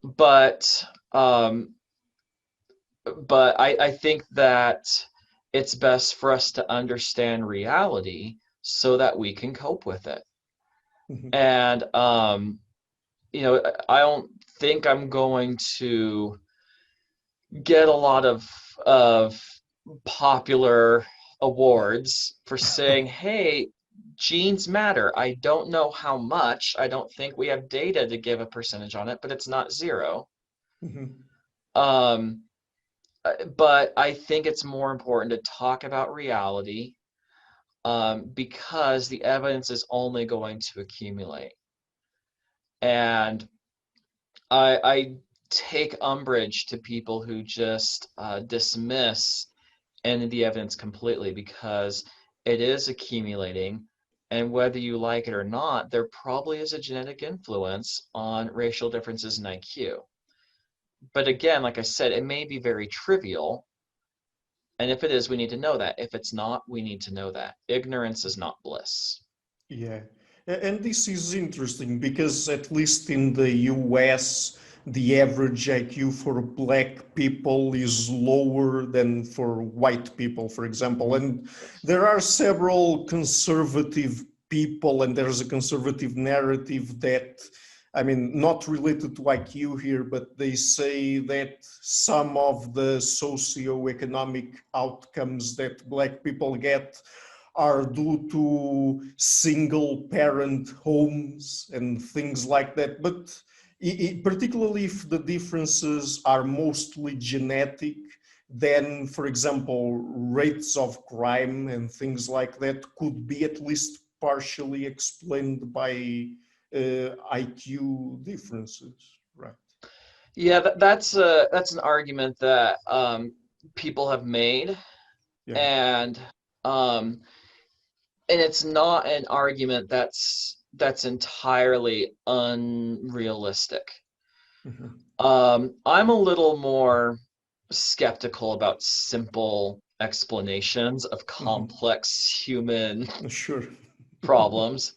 But I think that it's best for us to understand reality so that we can cope with it. And I don't think I'm going to get a lot of popular awards for saying, hey, genes matter. I don't know how much. I don't think we have data to give a percentage on it, but it's not 0. But I think it's more important to talk about reality, because the evidence is only going to accumulate. And I take umbrage to people who just dismiss any of the evidence completely, because it is accumulating, and whether you like it or not, there probably is a genetic influence on racial differences in IQ. But again, like I said, it may be very trivial, and if it is, we need to know that. If it's not, we need to know that. Ignorance is not bliss. Yeah, and this is interesting because at least in the US, the average IQ for black people is lower than for white people, for example. And there are several conservative people, and there's a conservative narrative that, I mean, not related to IQ here, but they say that some of the socioeconomic outcomes that black people get are due to single parent homes and things like that. But particularly if the differences are mostly genetic, then, for example, rates of crime and things like that could be at least partially explained by IQ differences, right? Yeah, that's an argument that people have made, and it's not an argument that's entirely unrealistic. I'm a little more skeptical about simple explanations of complex human problems.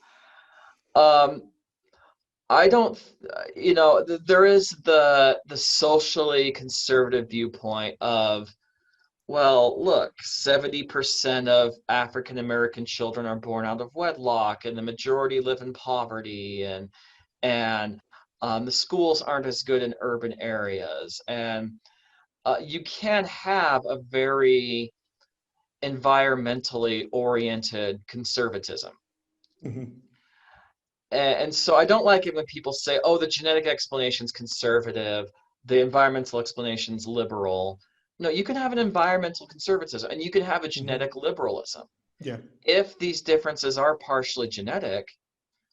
I don't, there is the socially conservative viewpoint of, well, look, 70% of African American children are born out of wedlock, and the majority live in poverty, and the schools aren't as good in urban areas, and you can't have a very environmentally oriented conservatism. Mhm. And so I don't like it when people say, oh, the genetic explanation's conservative, the environmental explanation's liberal. No, you can have an environmental conservatism and you can have a Mhm. genetic liberalism. Yeah, If these differences are partially genetic,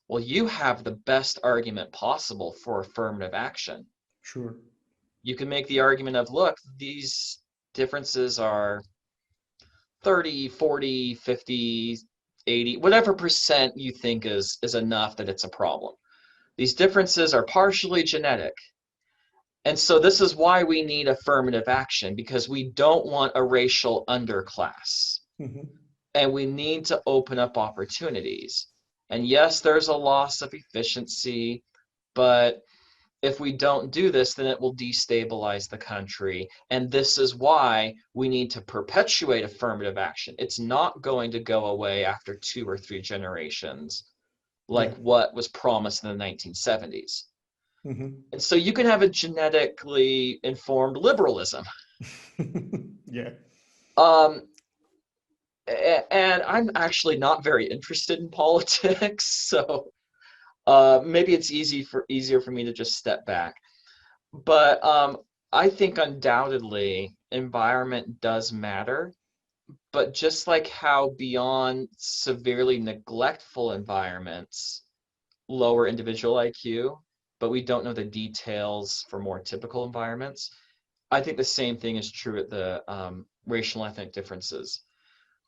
well, you have the best argument possible for affirmative action. sure. You can make the argument of, look, these differences are 30, 40, 50, 80, whatever percent you think is enough that it's a problem. These differences are partially genetic. And so this is why we need affirmative action, because we don't want a racial underclass. Mhm. And we need to open up opportunities. And yes, there's a loss of efficiency, but if we don't do this, then it will destabilize the country. And this is why we need to perpetuate affirmative action. It's not going to go away after 2 or 3 generations, Yeah. like what was promised in the 1970s. Mhm. And so you can have a genetically informed liberalism. Yeah. Um, and I'm actually not very interested in politics, so maybe it's easier for me to just step back. But I think undoubtedly environment does matter, but just like how beyond severely neglectful environments lower individual IQ, but we don't know the details for more typical environments, I think the same thing is true at the racial and ethnic differences.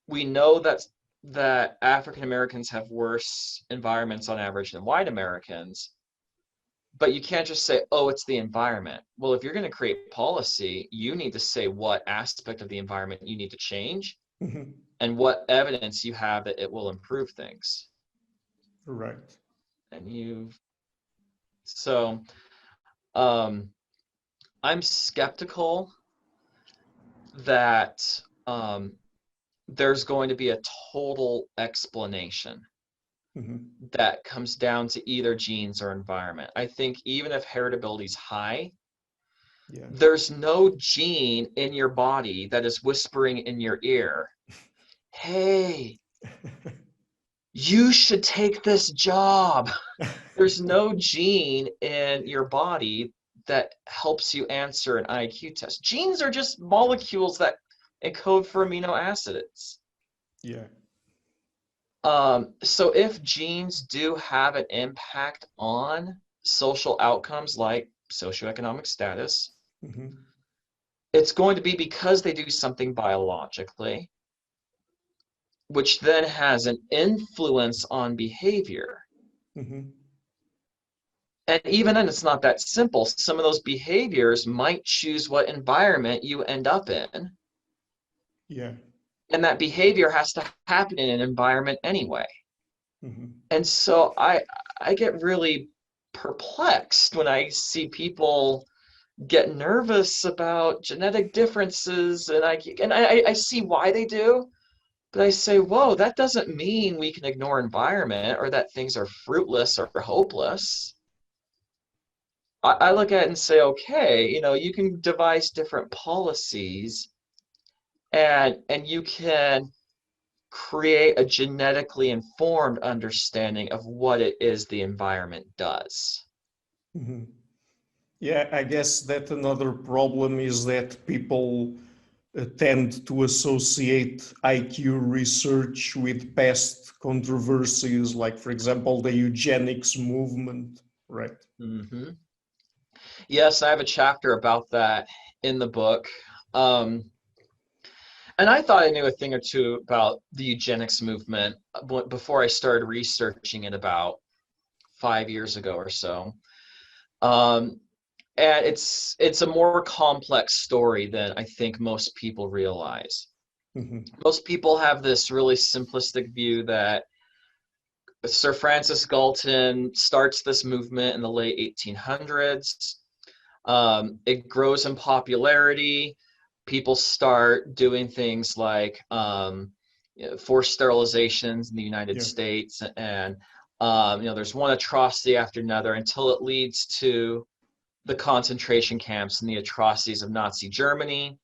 We know that African Americans have worse environments on average than white Americans, but you can't just say, oh, it's the environment. Well, if you're going to create policy, you need to say what aspect of the environment you need to change Mhm. and what evidence you have that it will improve things. Right. And so um, I'm skeptical that there's going to be a total explanation Mhm. that comes down to either genes or environment. I think even if heritability is high, Yeah. there's no gene in your body that is whispering in your ear, hey, you should take this job. There's no gene in your body that helps you answer an IQ test. Genes are just molecules that encode for amino acids. Yeah. So if genes do have an impact on social outcomes like socioeconomic status, Mhm. it's going to be because they do something biologically, which then has an influence on behavior. Mhm. And even then, it's not that simple. Some of those behaviors might choose what environment you end up in, Yeah. and that behavior has to happen in an environment anyway. Mhm. And so I get really perplexed when I see people get nervous about genetic differences, and I see why they do, but I say, whoa, that doesn't mean we can ignore environment or that things are fruitless or hopeless. I look at it and say, okay, you can devise different policies and you can create a genetically informed understanding of what it is the environment does. Mhm. Yeah, I guess that another problem is that people tend to associate IQ research with past controversies, like, for example, the eugenics movement, right? Hmm. Yes, I have a chapter about that in the book. Um, and I thought I knew a thing or two about the eugenics movement before I started researching it about 5 years ago or so. Um, and it's a more complex story than I think most people realize. Mhm. Most people have this really simplistic view that Sir Francis Galton starts this movement in the late 1800s. It grows in popularity. people start doing things like forced sterilizations in the United Yeah. States, and there's one atrocity after another until it leads to the concentration camps and the atrocities of Nazi Germany.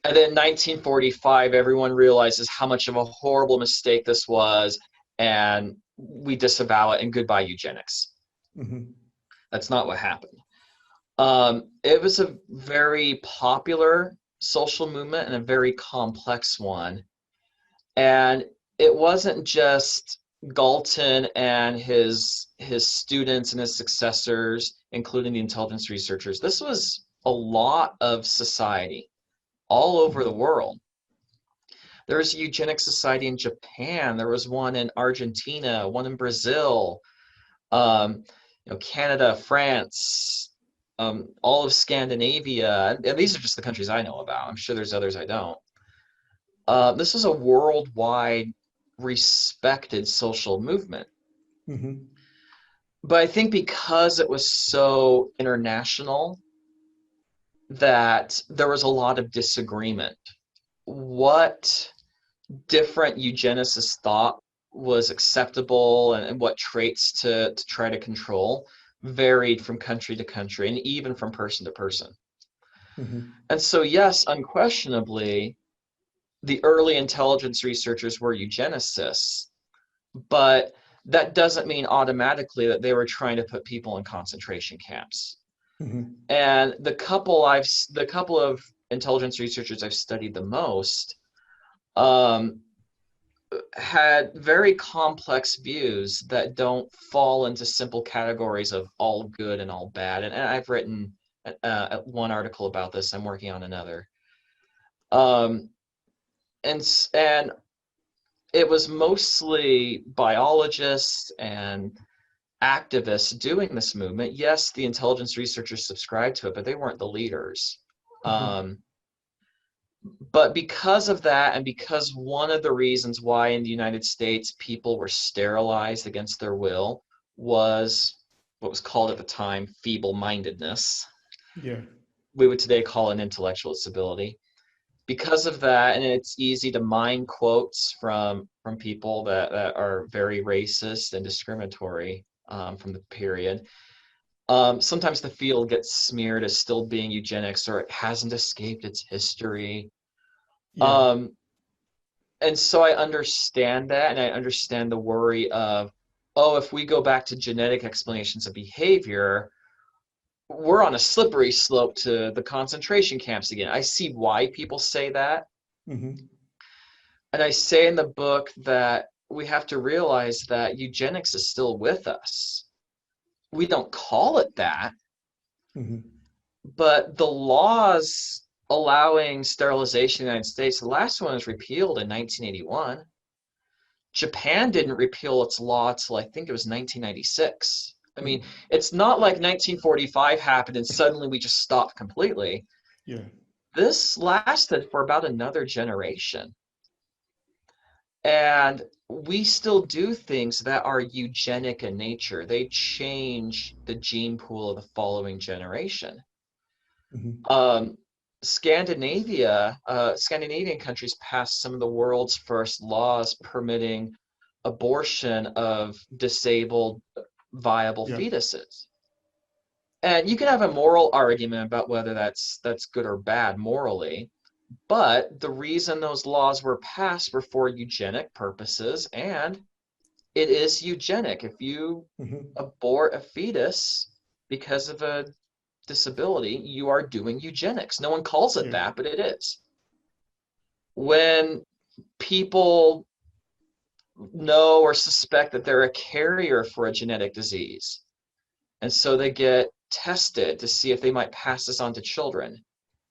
And then in 1945, everyone realizes how much of a horrible mistake this was, and we disavow it, and goodbye eugenics. Mm-hmm. That's not what happened. It was a very popular social movement and a very complex one. And it wasn't just Galton and his students and his successors, including the intelligence researchers. This was a lot of society all over the world. There was a eugenics society in Japan. There was one in Argentina, one in Brazil, Canada, France, all of Scandinavia. And these are just the countries I know about. I'm sure there's others I don't. This was a worldwide respected social movement. Mm-hmm. But I think because it was so international, that there was a lot of disagreement. What different eugenicists thought was acceptable and what traits to try to control varied from country to country and even from person to person. Mm-hmm. And so, yes, unquestionably, the early intelligence researchers were eugenicists, but that doesn't mean automatically that they were trying to put people in concentration camps. Mm-hmm. And the couple of intelligence researchers I've studied the most had very complex views that don't fall into simple categories of all good and all bad. And I've written one article about this. I'm working on another. And it was mostly biologists and activists doing this movement. Yes, the intelligence researchers subscribed to it, but they weren't the leaders. Mm-hmm. But because of that, and because one of the reasons why in the United States people were sterilized against their will was what was called at the time feeble-mindedness. Yeah. We would today call an intellectual disability. Because of that, and it's easy to mine quotes from people that are very racist and discriminatory from the period. Sometimes the field gets smeared as still being eugenics, or it hasn't escaped its history. Yeah. And so I understand that, and I understand the worry of, oh, if we go back to genetic explanations of behavior, we're on a slippery slope to the concentration camps again. I see why people say that. Mm-hmm. And I say in the book that we have to realize that eugenics is still with us. We don't call it that, Mm-hmm. but the laws allowing sterilization in the United States, the last one was repealed in 1981. Japan didn't repeal its law till I think it was 1996. I mean, it's not like 1945 happened and suddenly we just stopped completely. Yeah. This lasted for about another generation. And we still do things that are eugenic in nature. They change the gene pool of the following generation. Mm-hmm. Scandinavian countries passed some of the world's first laws permitting abortion of disabled, viable Yeah. fetuses. And you can have a moral argument about whether that's good or bad morally, but the reason those laws were passed were for eugenic purposes, and it is eugenic. If you Mm-hmm. abort a fetus because of a disability, you are doing eugenics. No one calls it Yeah. that, but it is. When people know or suspect that they're a carrier for a genetic disease, and so they get tested to see if they might pass this on to children,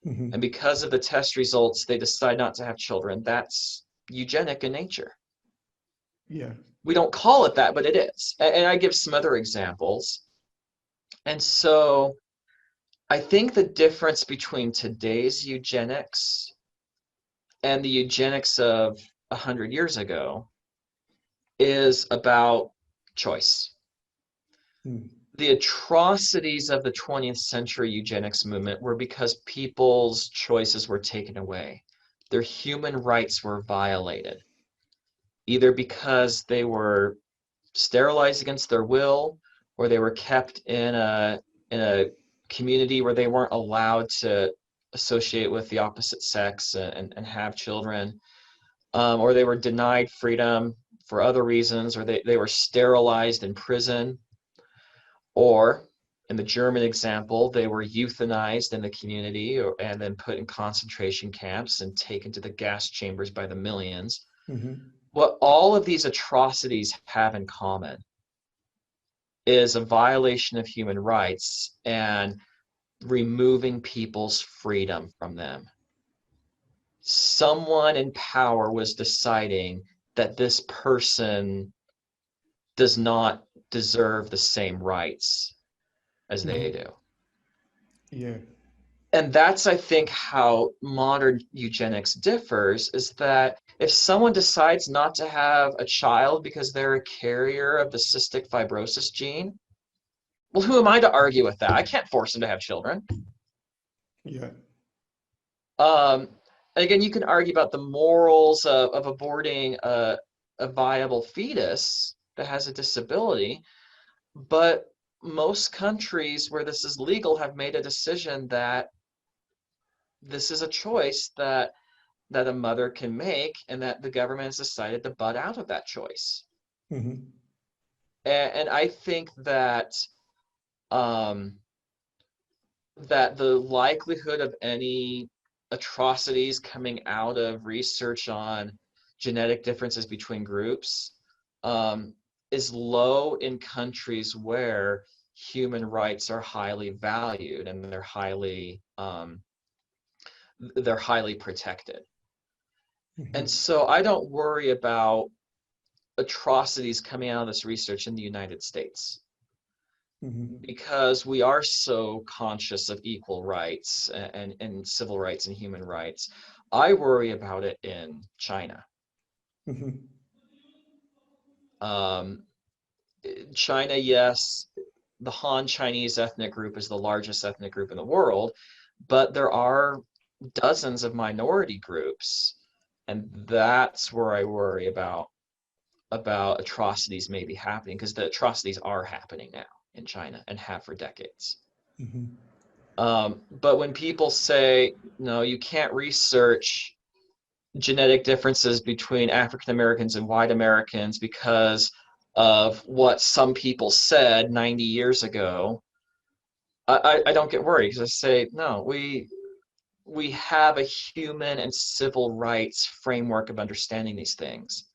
Mm-hmm. and because of the test results, they decide not to have children, that's eugenic in nature. Yeah. We don't call it that, but it is. And I give some other examples. And so I think the difference between today's eugenics and the eugenics of 100 years ago is about choice. Mm. the atrocities of the 20th century eugenics movement were because people's choices were taken away. Their human rights were violated, either because they were sterilized against their will, or they were kept in a community where they weren't allowed to associate with the opposite sex and have children, or they were denied freedom for other reasons, or they were sterilized in prison, or in the German example, they were euthanized in the community and then put in concentration camps and taken to the gas chambers by the millions. What all of these atrocities have in common is a violation of human rights and removing people's freedom from them. Someone in power was deciding that this person does not deserve the same rights as they do. Yeah. And that's, I think, how modern eugenics differs, is that if someone decides not to have a child because they're a carrier of the cystic fibrosis gene, well, who am I to argue with that? I can't force them to have children. Yeah. Again, you can argue about the morals of aborting a viable fetus that has a disability, but most countries where this is legal have made a decision that this is a choice that a mother can make, and that the government has decided to butt out of that choice. And I think that that the likelihood of any atrocities coming out of research on genetic differences between groups is low in countries where human rights are highly valued and they're highly protected. And so I don't worry about atrocities coming out of this research in the United States, because we are so conscious of equal rights and civil rights and human rights. I worry about it in China. China, yes, the Han Chinese ethnic group is the largest ethnic group in the world, but there are dozens of minority groups, and that's where I worry about atrocities maybe happening, because the atrocities are happening now in China and have for decades. But when people say, no, you can't research genetic differences between African Americans and white Americans because of what some people said 90 years ago, I don't get worried, because I say, no, we have a human and civil rights framework of understanding these things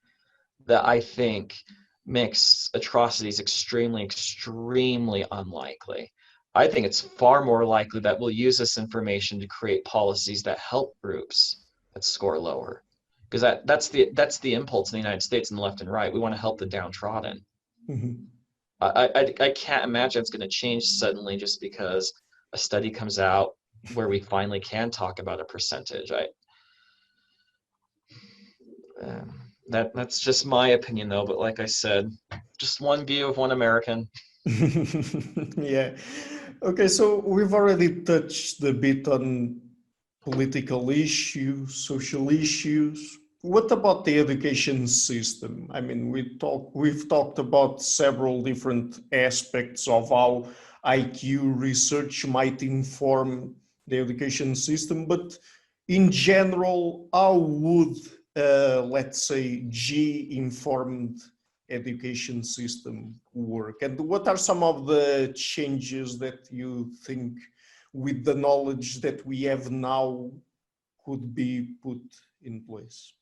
that I think makes atrocities extremely, extremely unlikely. I think it's far more likely that we'll use this information to create policies that help groups that score lower, because that's the impulse in the United States and the left and right. We want to help the downtrodden. I can't imagine it's going to change suddenly just because a study comes out where we finally can talk about a percentage. That's just my opinion, though. But like I said, just one view of one American. Yeah. Okay, so we've already touched a bit on political issues, social issues. What about the education system? I mean, we've talked about several different aspects of how IQ research might inform the education system, but in general, how would, let's say, G-informed education system work? And what are some of the changes that you think, with the knowledge that we have now, could be put in place?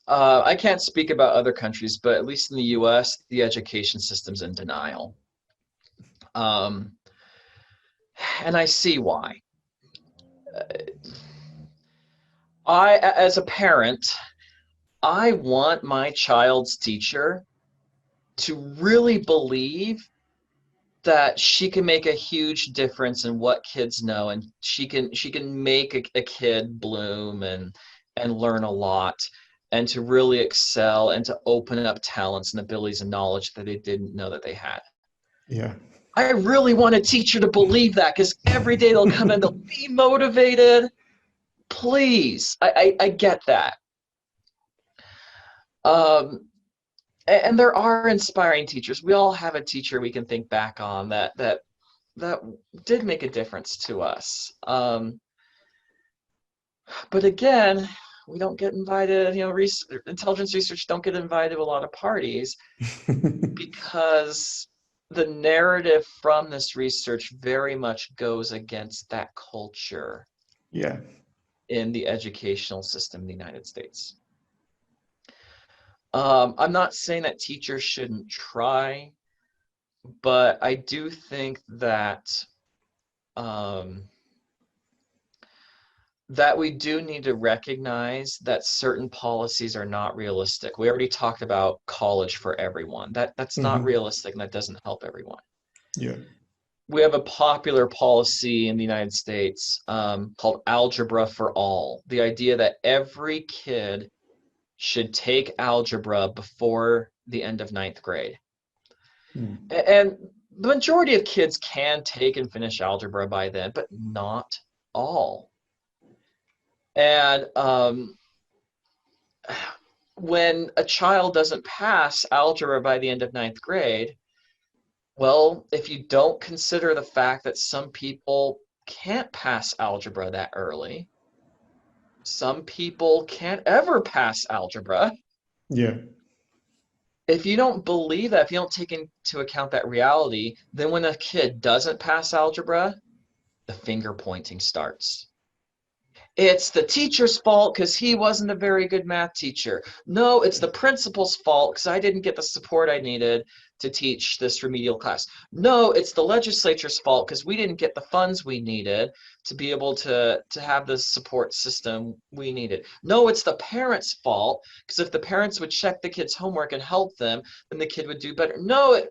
I can't speak about other countries, but at least in the US, the education system's in denial. And I see why. As a parent, I want my child's teacher to really believe that she can make a huge difference in what kids know, and she can make a kid bloom and learn a lot, and to really excel and to open up talents and abilities and knowledge that they didn't know that they had. Yeah. I really want a teacher to believe that, because every day they'll come in, they'll be motivated. Please, I get that. And there are inspiring teachers. We all have a teacher we can think back on that did make a difference to us. But again, we don't get invited, intelligence research don't get invited to a lot of parties because the narrative from this research very much goes against that culture Yeah. in the educational system in the United States. I'm not saying that teachers shouldn't try, but I do think that that we do need to recognize that certain policies are not realistic. We already talked about college for everyone. That's not realistic, and that doesn't help everyone. Yeah. We have a popular policy in the United States called algebra for all. The idea that every kid should take algebra before the end of 9th grade. And the majority of kids can take and finish algebra by then, but not all. And when a child doesn't pass algebra by the end of 9th grade, well, if you don't consider the fact that some people can't pass algebra that early, some people can't ever pass algebra. Yeah. If you don't believe that, if you don't take into account that reality, then when a kid doesn't pass algebra, the finger pointing starts. It's the teacher's fault because he wasn't a very good math teacher. No, it's the principal's fault because I didn't get the support I needed to teach this remedial class. No, it's the legislature's fault because we didn't get the funds we needed to be able to have the support system we needed. No, it's the parents' fault because if the parents would check the kid's homework and help them, then the kid would do better. No,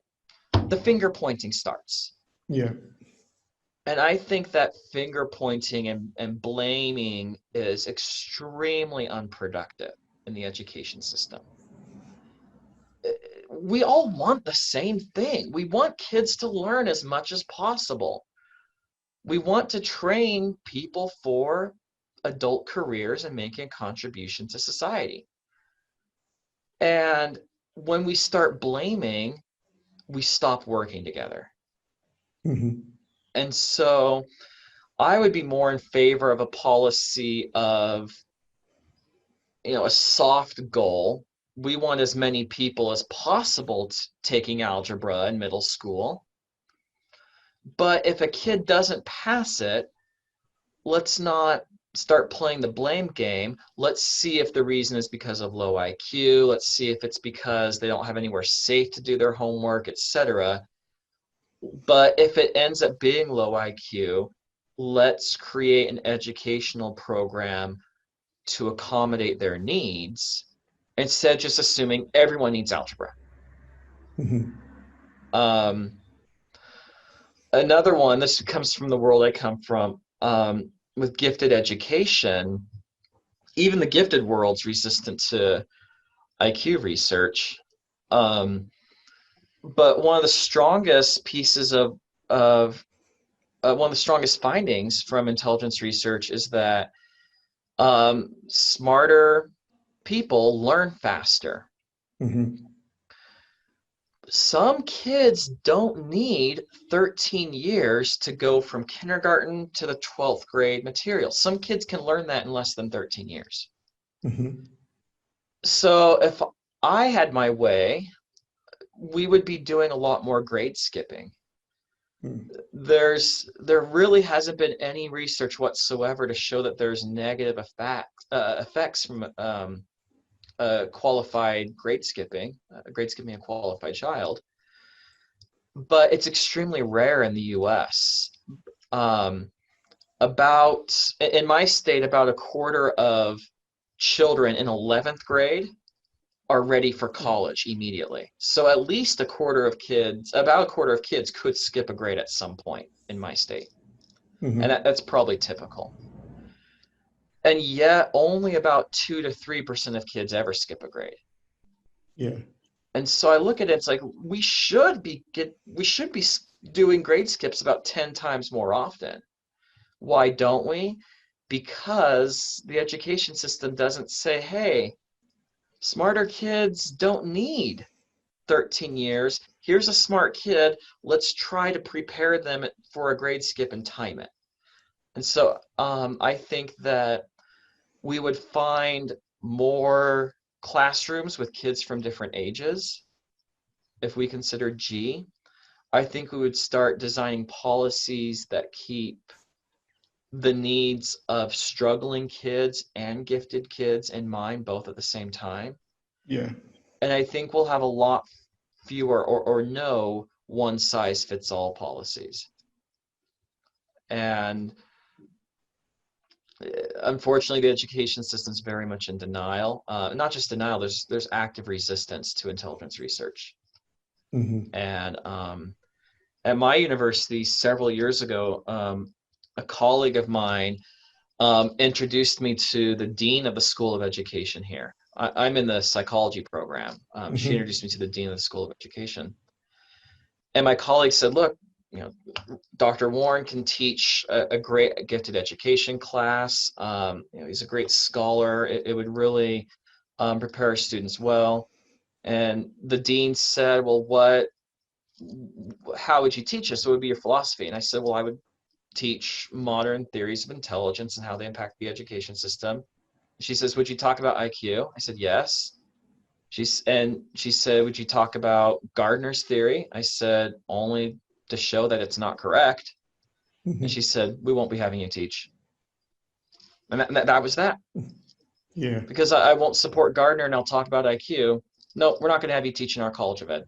the finger pointing starts. Yeah. And I think that finger pointing and blaming is extremely unproductive in the education system. We all want the same thing. We want kids to learn as much as possible. We want to train people for adult careers and making a contribution to society. And when we start blaming, we stop working together. And so I would be more in favor of a policy of, a soft goal. We want as many people as possible taking algebra in middle school. But if a kid doesn't pass it, let's not start playing the blame game. Let's see if the reason is because of low IQ. Let's see if it's because they don't have anywhere safe to do their homework, etc. But if it ends up being low IQ, let's create an educational program to accommodate their needs instead of just assuming everyone needs algebra. Another one, this comes from the world I come from, with gifted education, even the gifted world's resistant to IQ research. But one of the strongest pieces of one of the strongest findings from intelligence research is that smarter people learn faster. Some kids don't need 13 years to go from kindergarten to the 12th grade material. Some kids can learn that in less than 13 years. So if I had my way, we would be doing a lot more grade skipping. There really hasn't been any research whatsoever to show that there's negative effects from qualified grade skipping a qualified child, but it's extremely rare in the US. In my state, about a quarter of children in 11th grade are ready for college immediately. So at least about a quarter of kids could skip a grade at some point in my state. And that's probably typical. And yet only about 2 to 3% of kids ever skip a grade. Yeah. And so I look at it, it's like we should be doing grade skips about 10 times more often. Why don't we? Because the education system doesn't say, hey, smarter kids don't need 13 years. Here's a smart kid. Let's try to prepare them for a grade skip and time it. And so I think that we would find more classrooms with kids from different ages if we consider G. I think we would start designing policies that keep the needs of struggling kids and gifted kids in mind, both at the same time. Yeah. And I think we'll have a lot fewer or no one size fits all policies. And unfortunately, the education system is very much in denial. Not just denial, there's active resistance to intelligence research. Mm-hmm. And at my university several years ago, a colleague of mine introduced me to the dean of the School of Education here. I'm in the psychology program. She introduced me to the dean of the School of Education. And my colleague said, look, you know, Dr. Warne can teach a great gifted education class. You know, he's a great scholar. It would really prepare our students well. And the dean said, well, how would you teach us? What would be your philosophy? And I said, well, I would teach modern theories of intelligence and how they impact the education system. She says, would you talk about IQ? I said, yes. She said, would you talk about Gardner's theory? I said, only to show that it's not correct. And she said, we won't be having you teach. And that was that. Yeah. Because I won't support Gardner and I'll talk about IQ. No, we're not going to have you teach in our College of Ed.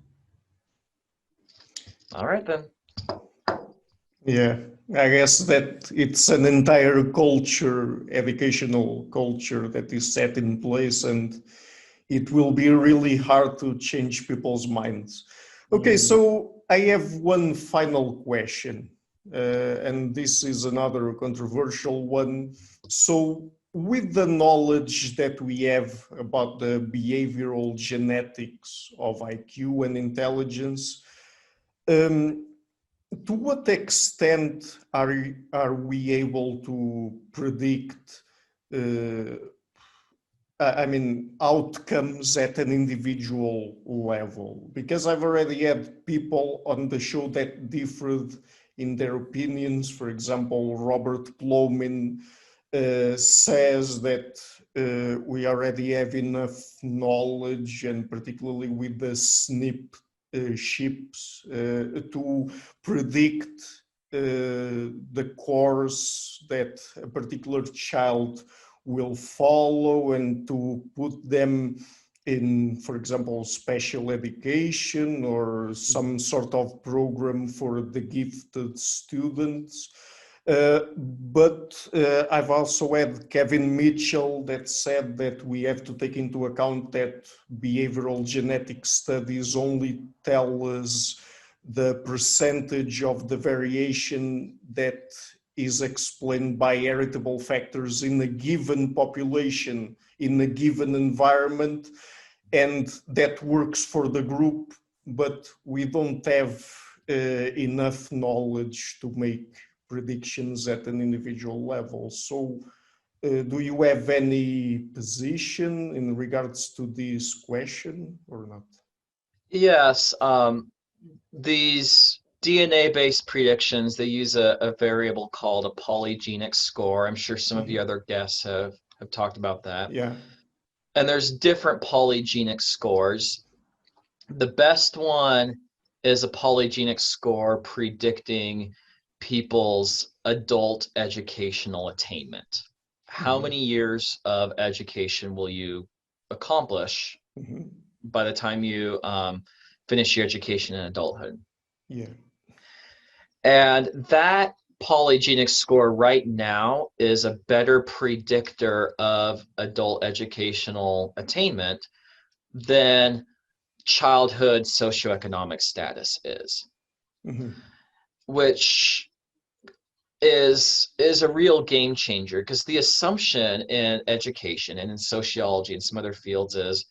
All right, then. Yeah, I guess that it's an entire culture, educational culture that is set in place, and it will be really hard to change people's minds. Okay, so I have one final question, and this is another controversial one. So with the knowledge that we have about the behavioral genetics of IQ and intelligence, to what extent are we able to predict outcomes at an individual level? Because I've already had people on the show that differed in their opinions. For example, Robert Goleman says that we already have enough knowledge, and particularly with the SNP ships, to predict the course that a particular child will follow, and to put them in, for example, special education or some sort of program for the gifted students. But I've also had Kevin Mitchell that said that we have to take into account that behavioral genetic studies only tell us the percentage of the variation that is explained by heritable factors in a given population, in a given environment, and that works for the group, but we don't have enough knowledge to make predictions at an individual level. So do you have any position in regards to this question or not? Yes, these DNA-based predictions, they use a variable called a polygenic score. I'm sure some of the other guests have talked about that. Yeah. And there's different polygenic scores. The best one is a polygenic score predicting people's adult educational attainment. How many years of education will you accomplish by the time you finish your education in adulthood? Yeah. And that polygenic score right now is a better predictor of adult educational attainment than childhood socioeconomic status is, which is a real game changer, because the assumption in education and in sociology and some other fields is,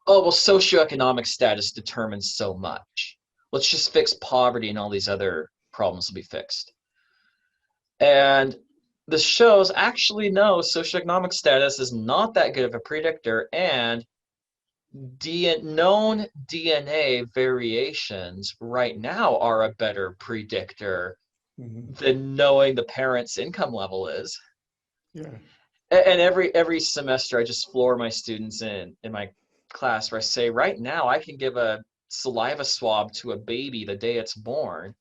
oh, well, socioeconomic status determines so much. Let's just fix poverty and all these other problems will be fixed. And the shows actually know socioeconomic status is not that good of a predictor, and known DNA variations right now are a better predictor than knowing the parent's income level is. Yeah. And every semester I just floor my students in my class where I say, right now I can give a saliva swab to a baby the day it's born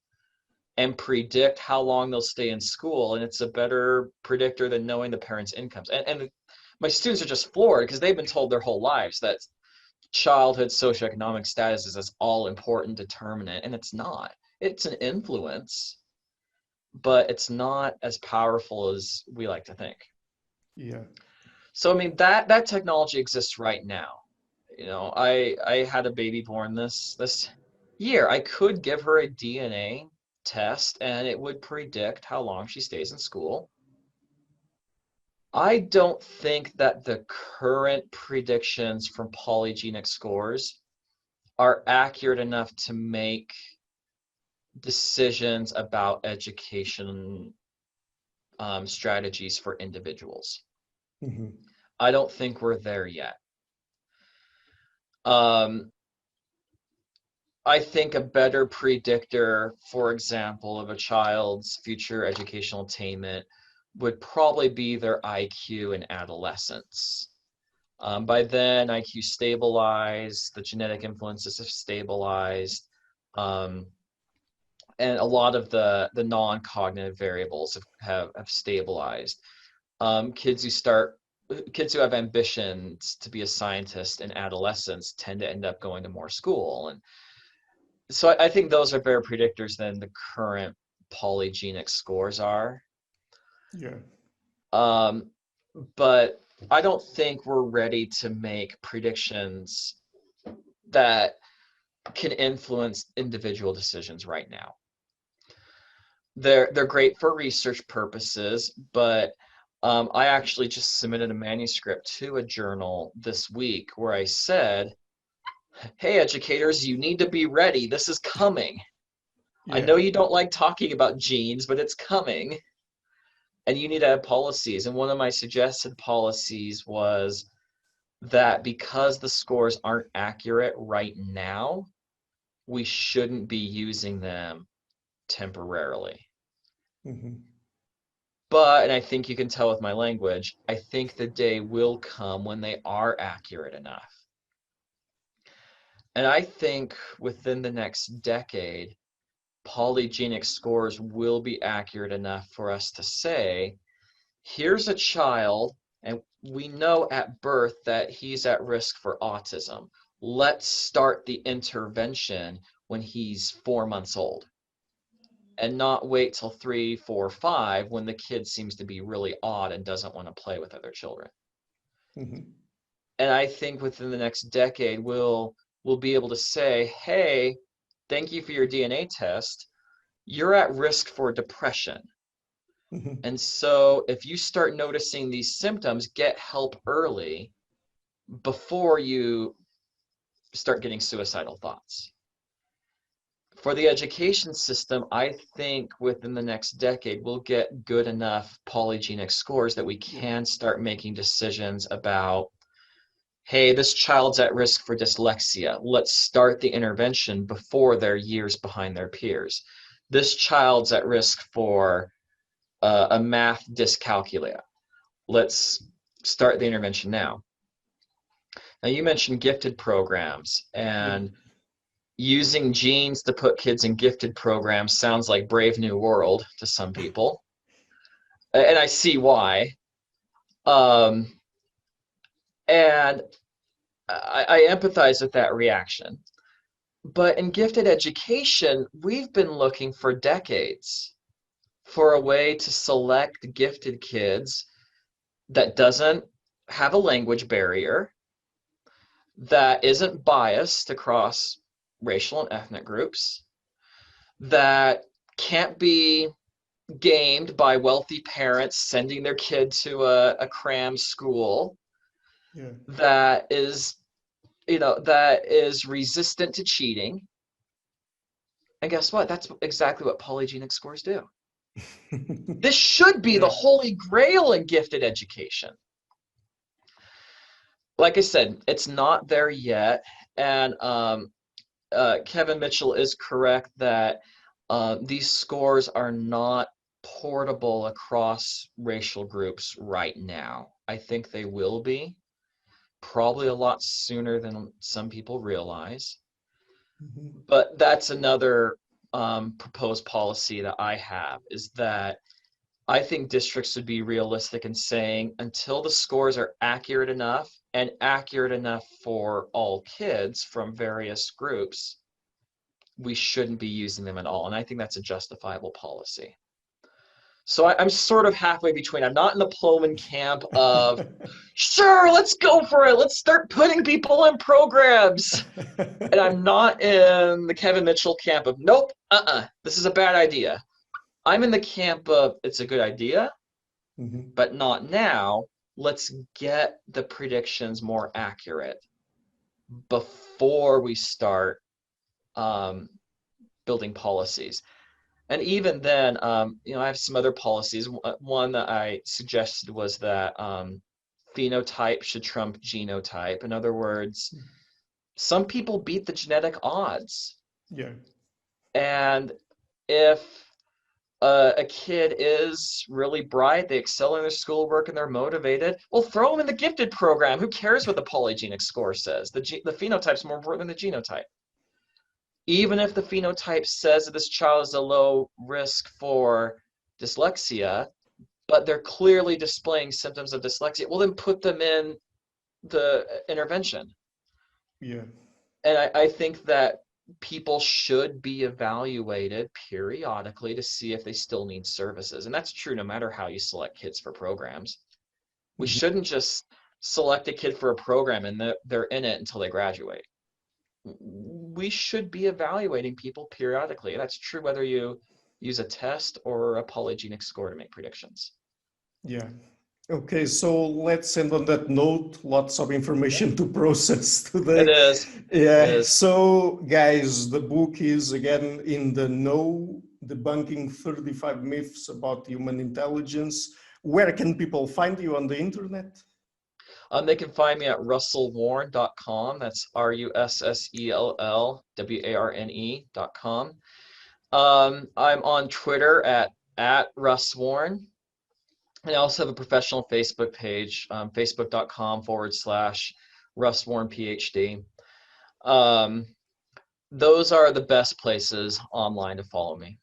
and predict how long they'll stay in school, and it's a better predictor than knowing the parents' incomes. And my students are just floored because they've been told their whole lives that childhood socioeconomic status is this all important determinant, and it's not. It's an influence, but it's not as powerful as we like to think. Yeah. So I mean that technology exists right now. You know, I had a baby born this year. I could give her a DNA test and it would predict how long she stays in school. I don't think that the current predictions from polygenic scores are accurate enough to make decisions about education strategies for individuals. I don't think we're there yet. I think a better predictor, for example, of a child's future educational attainment would probably be their IQ in adolescence. By then, IQ stabilized, the genetic influences have stabilized, and a lot of the non-cognitive variables have stabilized. Kids who have ambitions to be a scientist in adolescence tend to end up going to more school. And so I think those are better predictors than the current polygenic scores are. Yeah. But I don't think we're ready to make predictions that can influence individual decisions right now. They're great for research purposes, but I actually just submitted a manuscript to a journal this week where I said, hey, educators, you need to be ready. This is coming. Yeah. I know you don't like talking about genes, but it's coming. And you need to have policies. And one of my suggested policies was that because the scores aren't accurate right now, we shouldn't be using them temporarily. But, and I think you can tell with my language, I think the day will come when they are accurate enough. And I think within the next decade, polygenic scores will be accurate enough for us to say, here's a child, and we know at birth that he's at risk for autism. Let's start the intervention when he's 4 months old and not wait till 3, 4, 5 when the kid seems to be really odd and doesn't want to play with other children. And I think within the next decade, we'll be able to say, hey, thank you for your DNA test. You're at risk for depression. And so if you start noticing these symptoms, get help early before you start getting suicidal thoughts. For the education system, I think within the next decade, we'll get good enough polygenic scores that we can start making decisions about, hey, this child's at risk for dyslexia. Let's start the intervention before they're years behind their peers. This child's at risk for a math dyscalculia. Let's start the intervention now. Now, you mentioned gifted programs, and using genes to put kids in gifted programs sounds like Brave New World to some people. And I see why. And I empathize with that reaction. But in gifted education, we've been looking for decades for a way to select gifted kids that doesn't have a language barrier, that isn't biased across racial and ethnic groups, that can't be gamed by wealthy parents sending their kid to a cram school, that is that is resistant to cheating. And guess what? That's exactly what polygenic scores do. This should be the holy grail in gifted education. Like I said, it's not there yet. And Kevin Mitchell is correct that these scores are not portable across racial groups right now. I think they will be, probably a lot sooner than some people realize. But that's another proposed policy that I have, is that I think districts should be realistic in saying until the scores are accurate enough and accurate enough for all kids from various groups, we shouldn't be using them at all. And I think that's a justifiable policy. So I'm sort of halfway between. I'm not in the Plomin camp of, sure, let's go for it. Let's start putting people in programs. And I'm not in the Kevin Mitchell camp of, nope, this is a bad idea. I'm in the camp of, it's a good idea, but not now. Let's get the predictions more accurate before we start building policies. And even then, I have some other policies. One that I suggested was that phenotype should trump genotype. In other words, some people beat the genetic odds. Yeah. And if a kid is really bright, they excel in their schoolwork, and they're motivated, well, throw them in the gifted program. Who cares what the polygenic score says? The phenotype's more important than the genotype. Even if the phenotype says that this child is a low risk for dyslexia, but they're clearly displaying symptoms of dyslexia, well, then put them in the intervention. Yeah. And I think that people should be evaluated periodically to see if they still need services. And that's true no matter how you select kids for programs. We shouldn't just select a kid for a program and they're in it until they graduate. We should be evaluating people periodically. That's true whether you use a test or a polygenic score to make predictions. Yeah. Okay, so let's end on that note. Lots of information to process today. It is. Yeah. It is. So, guys, the book is again In the Know, Debunking 35 Myths About Human Intelligence. Where can people find you on the internet? They can find me at russellwarne.com. That's RussellWarne.com. I'm on Twitter at RussWarne. And I also have a professional Facebook page, facebook.com/RussWarnePhD. Those are the best places online to follow me.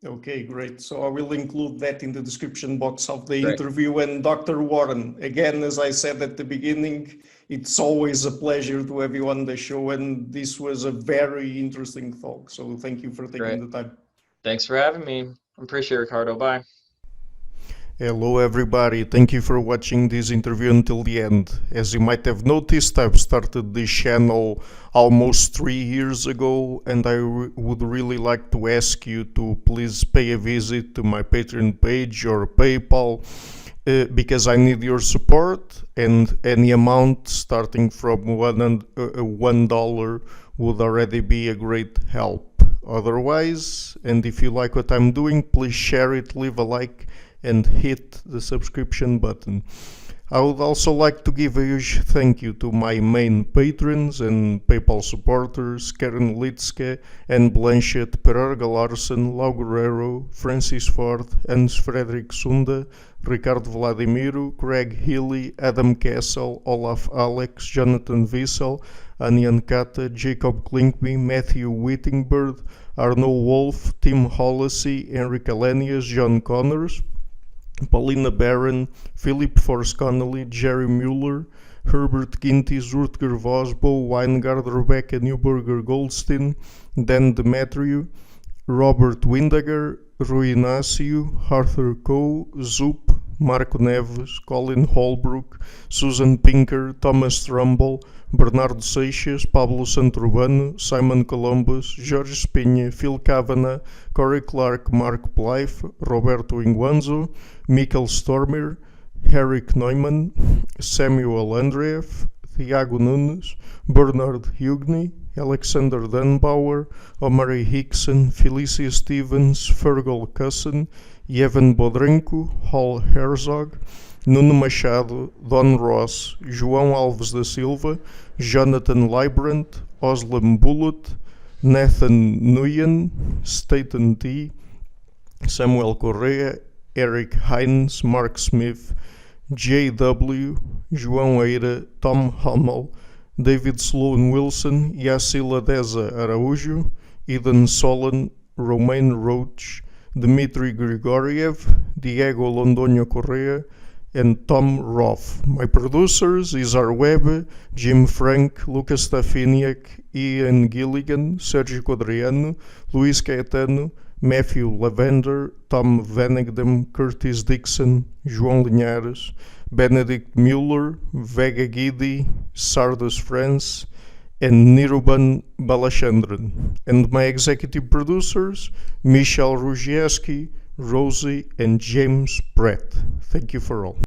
Okay, great. So I will include that in the description box of the interview. And Dr. Warne, again, as I said at the beginning, it's always a pleasure to have you on the show. And this was a very interesting talk. So thank you for taking the time. Thanks for having me. I appreciate it, Ricardo. Bye. Hello everybody, thank you for watching this interview until the end. As you might have noticed, I've started this channel almost 3 years ago, and I would really like to ask you to please pay a visit to my Patreon page or PayPal, because I need your support, and any amount starting from $1 would already be a great help. Otherwise, and if you like what I'm doing, please share it, leave a like, and hit the subscription button. I would also like to give a huge thank you to my main patrons and PayPal supporters, Karen Litske and Blanchett, Perarga Larsen, Lau Guerrero, Francis Ford, Hans Frederick Sunda, Ricardo Vladimiro, Craig Healy, Adam Kessel, Olaf Alex, Jonathan Wiesel, Anian Kata, Jacob Klinkby, Matthew Whittingbird, Arno Wolf, Tim Hollacy, Henry Kalenius, John Connors, Paulina Barron, Philip Force Connolly, Jerry Mueller, Herbert Gintis, Rutger Vosbo, Weingard, Rebecca Newberger Goldstein, Dan Demetriou, Robert Windager, Rui Inácio, Arthur Coe, Zoop, Marco Neves, Colin Holbrook, Susan Pinker, Thomas Trumbull, Bernardo Seixas, Pablo Santurbano, Simon Columbus, Jorge Espinha, Phil Kavanagh, Corey Clark, Mark Blythe, Roberto Inguanzo, Mikkel Stormer, Eric Neumann, Samuel Andreev, Tiago Nunes, Bernard Hugney, Alexander Dunbauer, Omari Hickson, Felicia Stevens, Fergal Cusson, Evan Bodrenko, Hall Herzog, Nuno Machado, Don Ross, João Alves da Silva, Jonathan Librant, Oslam Bullitt, Nathan Nguyen, Staten T, Samuel Correa, Eric Hines, Mark Smith, J.W., João Eira, Tom Hummel, David Sloan Wilson, Yacila Deza Araújo, Eden Solon, Romain Roach, Dmitry Grigoriev, Diego Londoño Correa, and Tom Roth. My producers is Izar Webb, Jim Frank, Lucas Stafiniak, Ian Gilligan, Sergio Codriano, Luis Caetano, Matthew Lavender, Tom Vanegdam, Curtis Dixon, João Linhares, Benedict Mueller, Vega Guidi, Sardus France, and Niruban Balachandran. And my executive producers, Michel Ruzieski, Rosie, and James Brett. Thank you for all.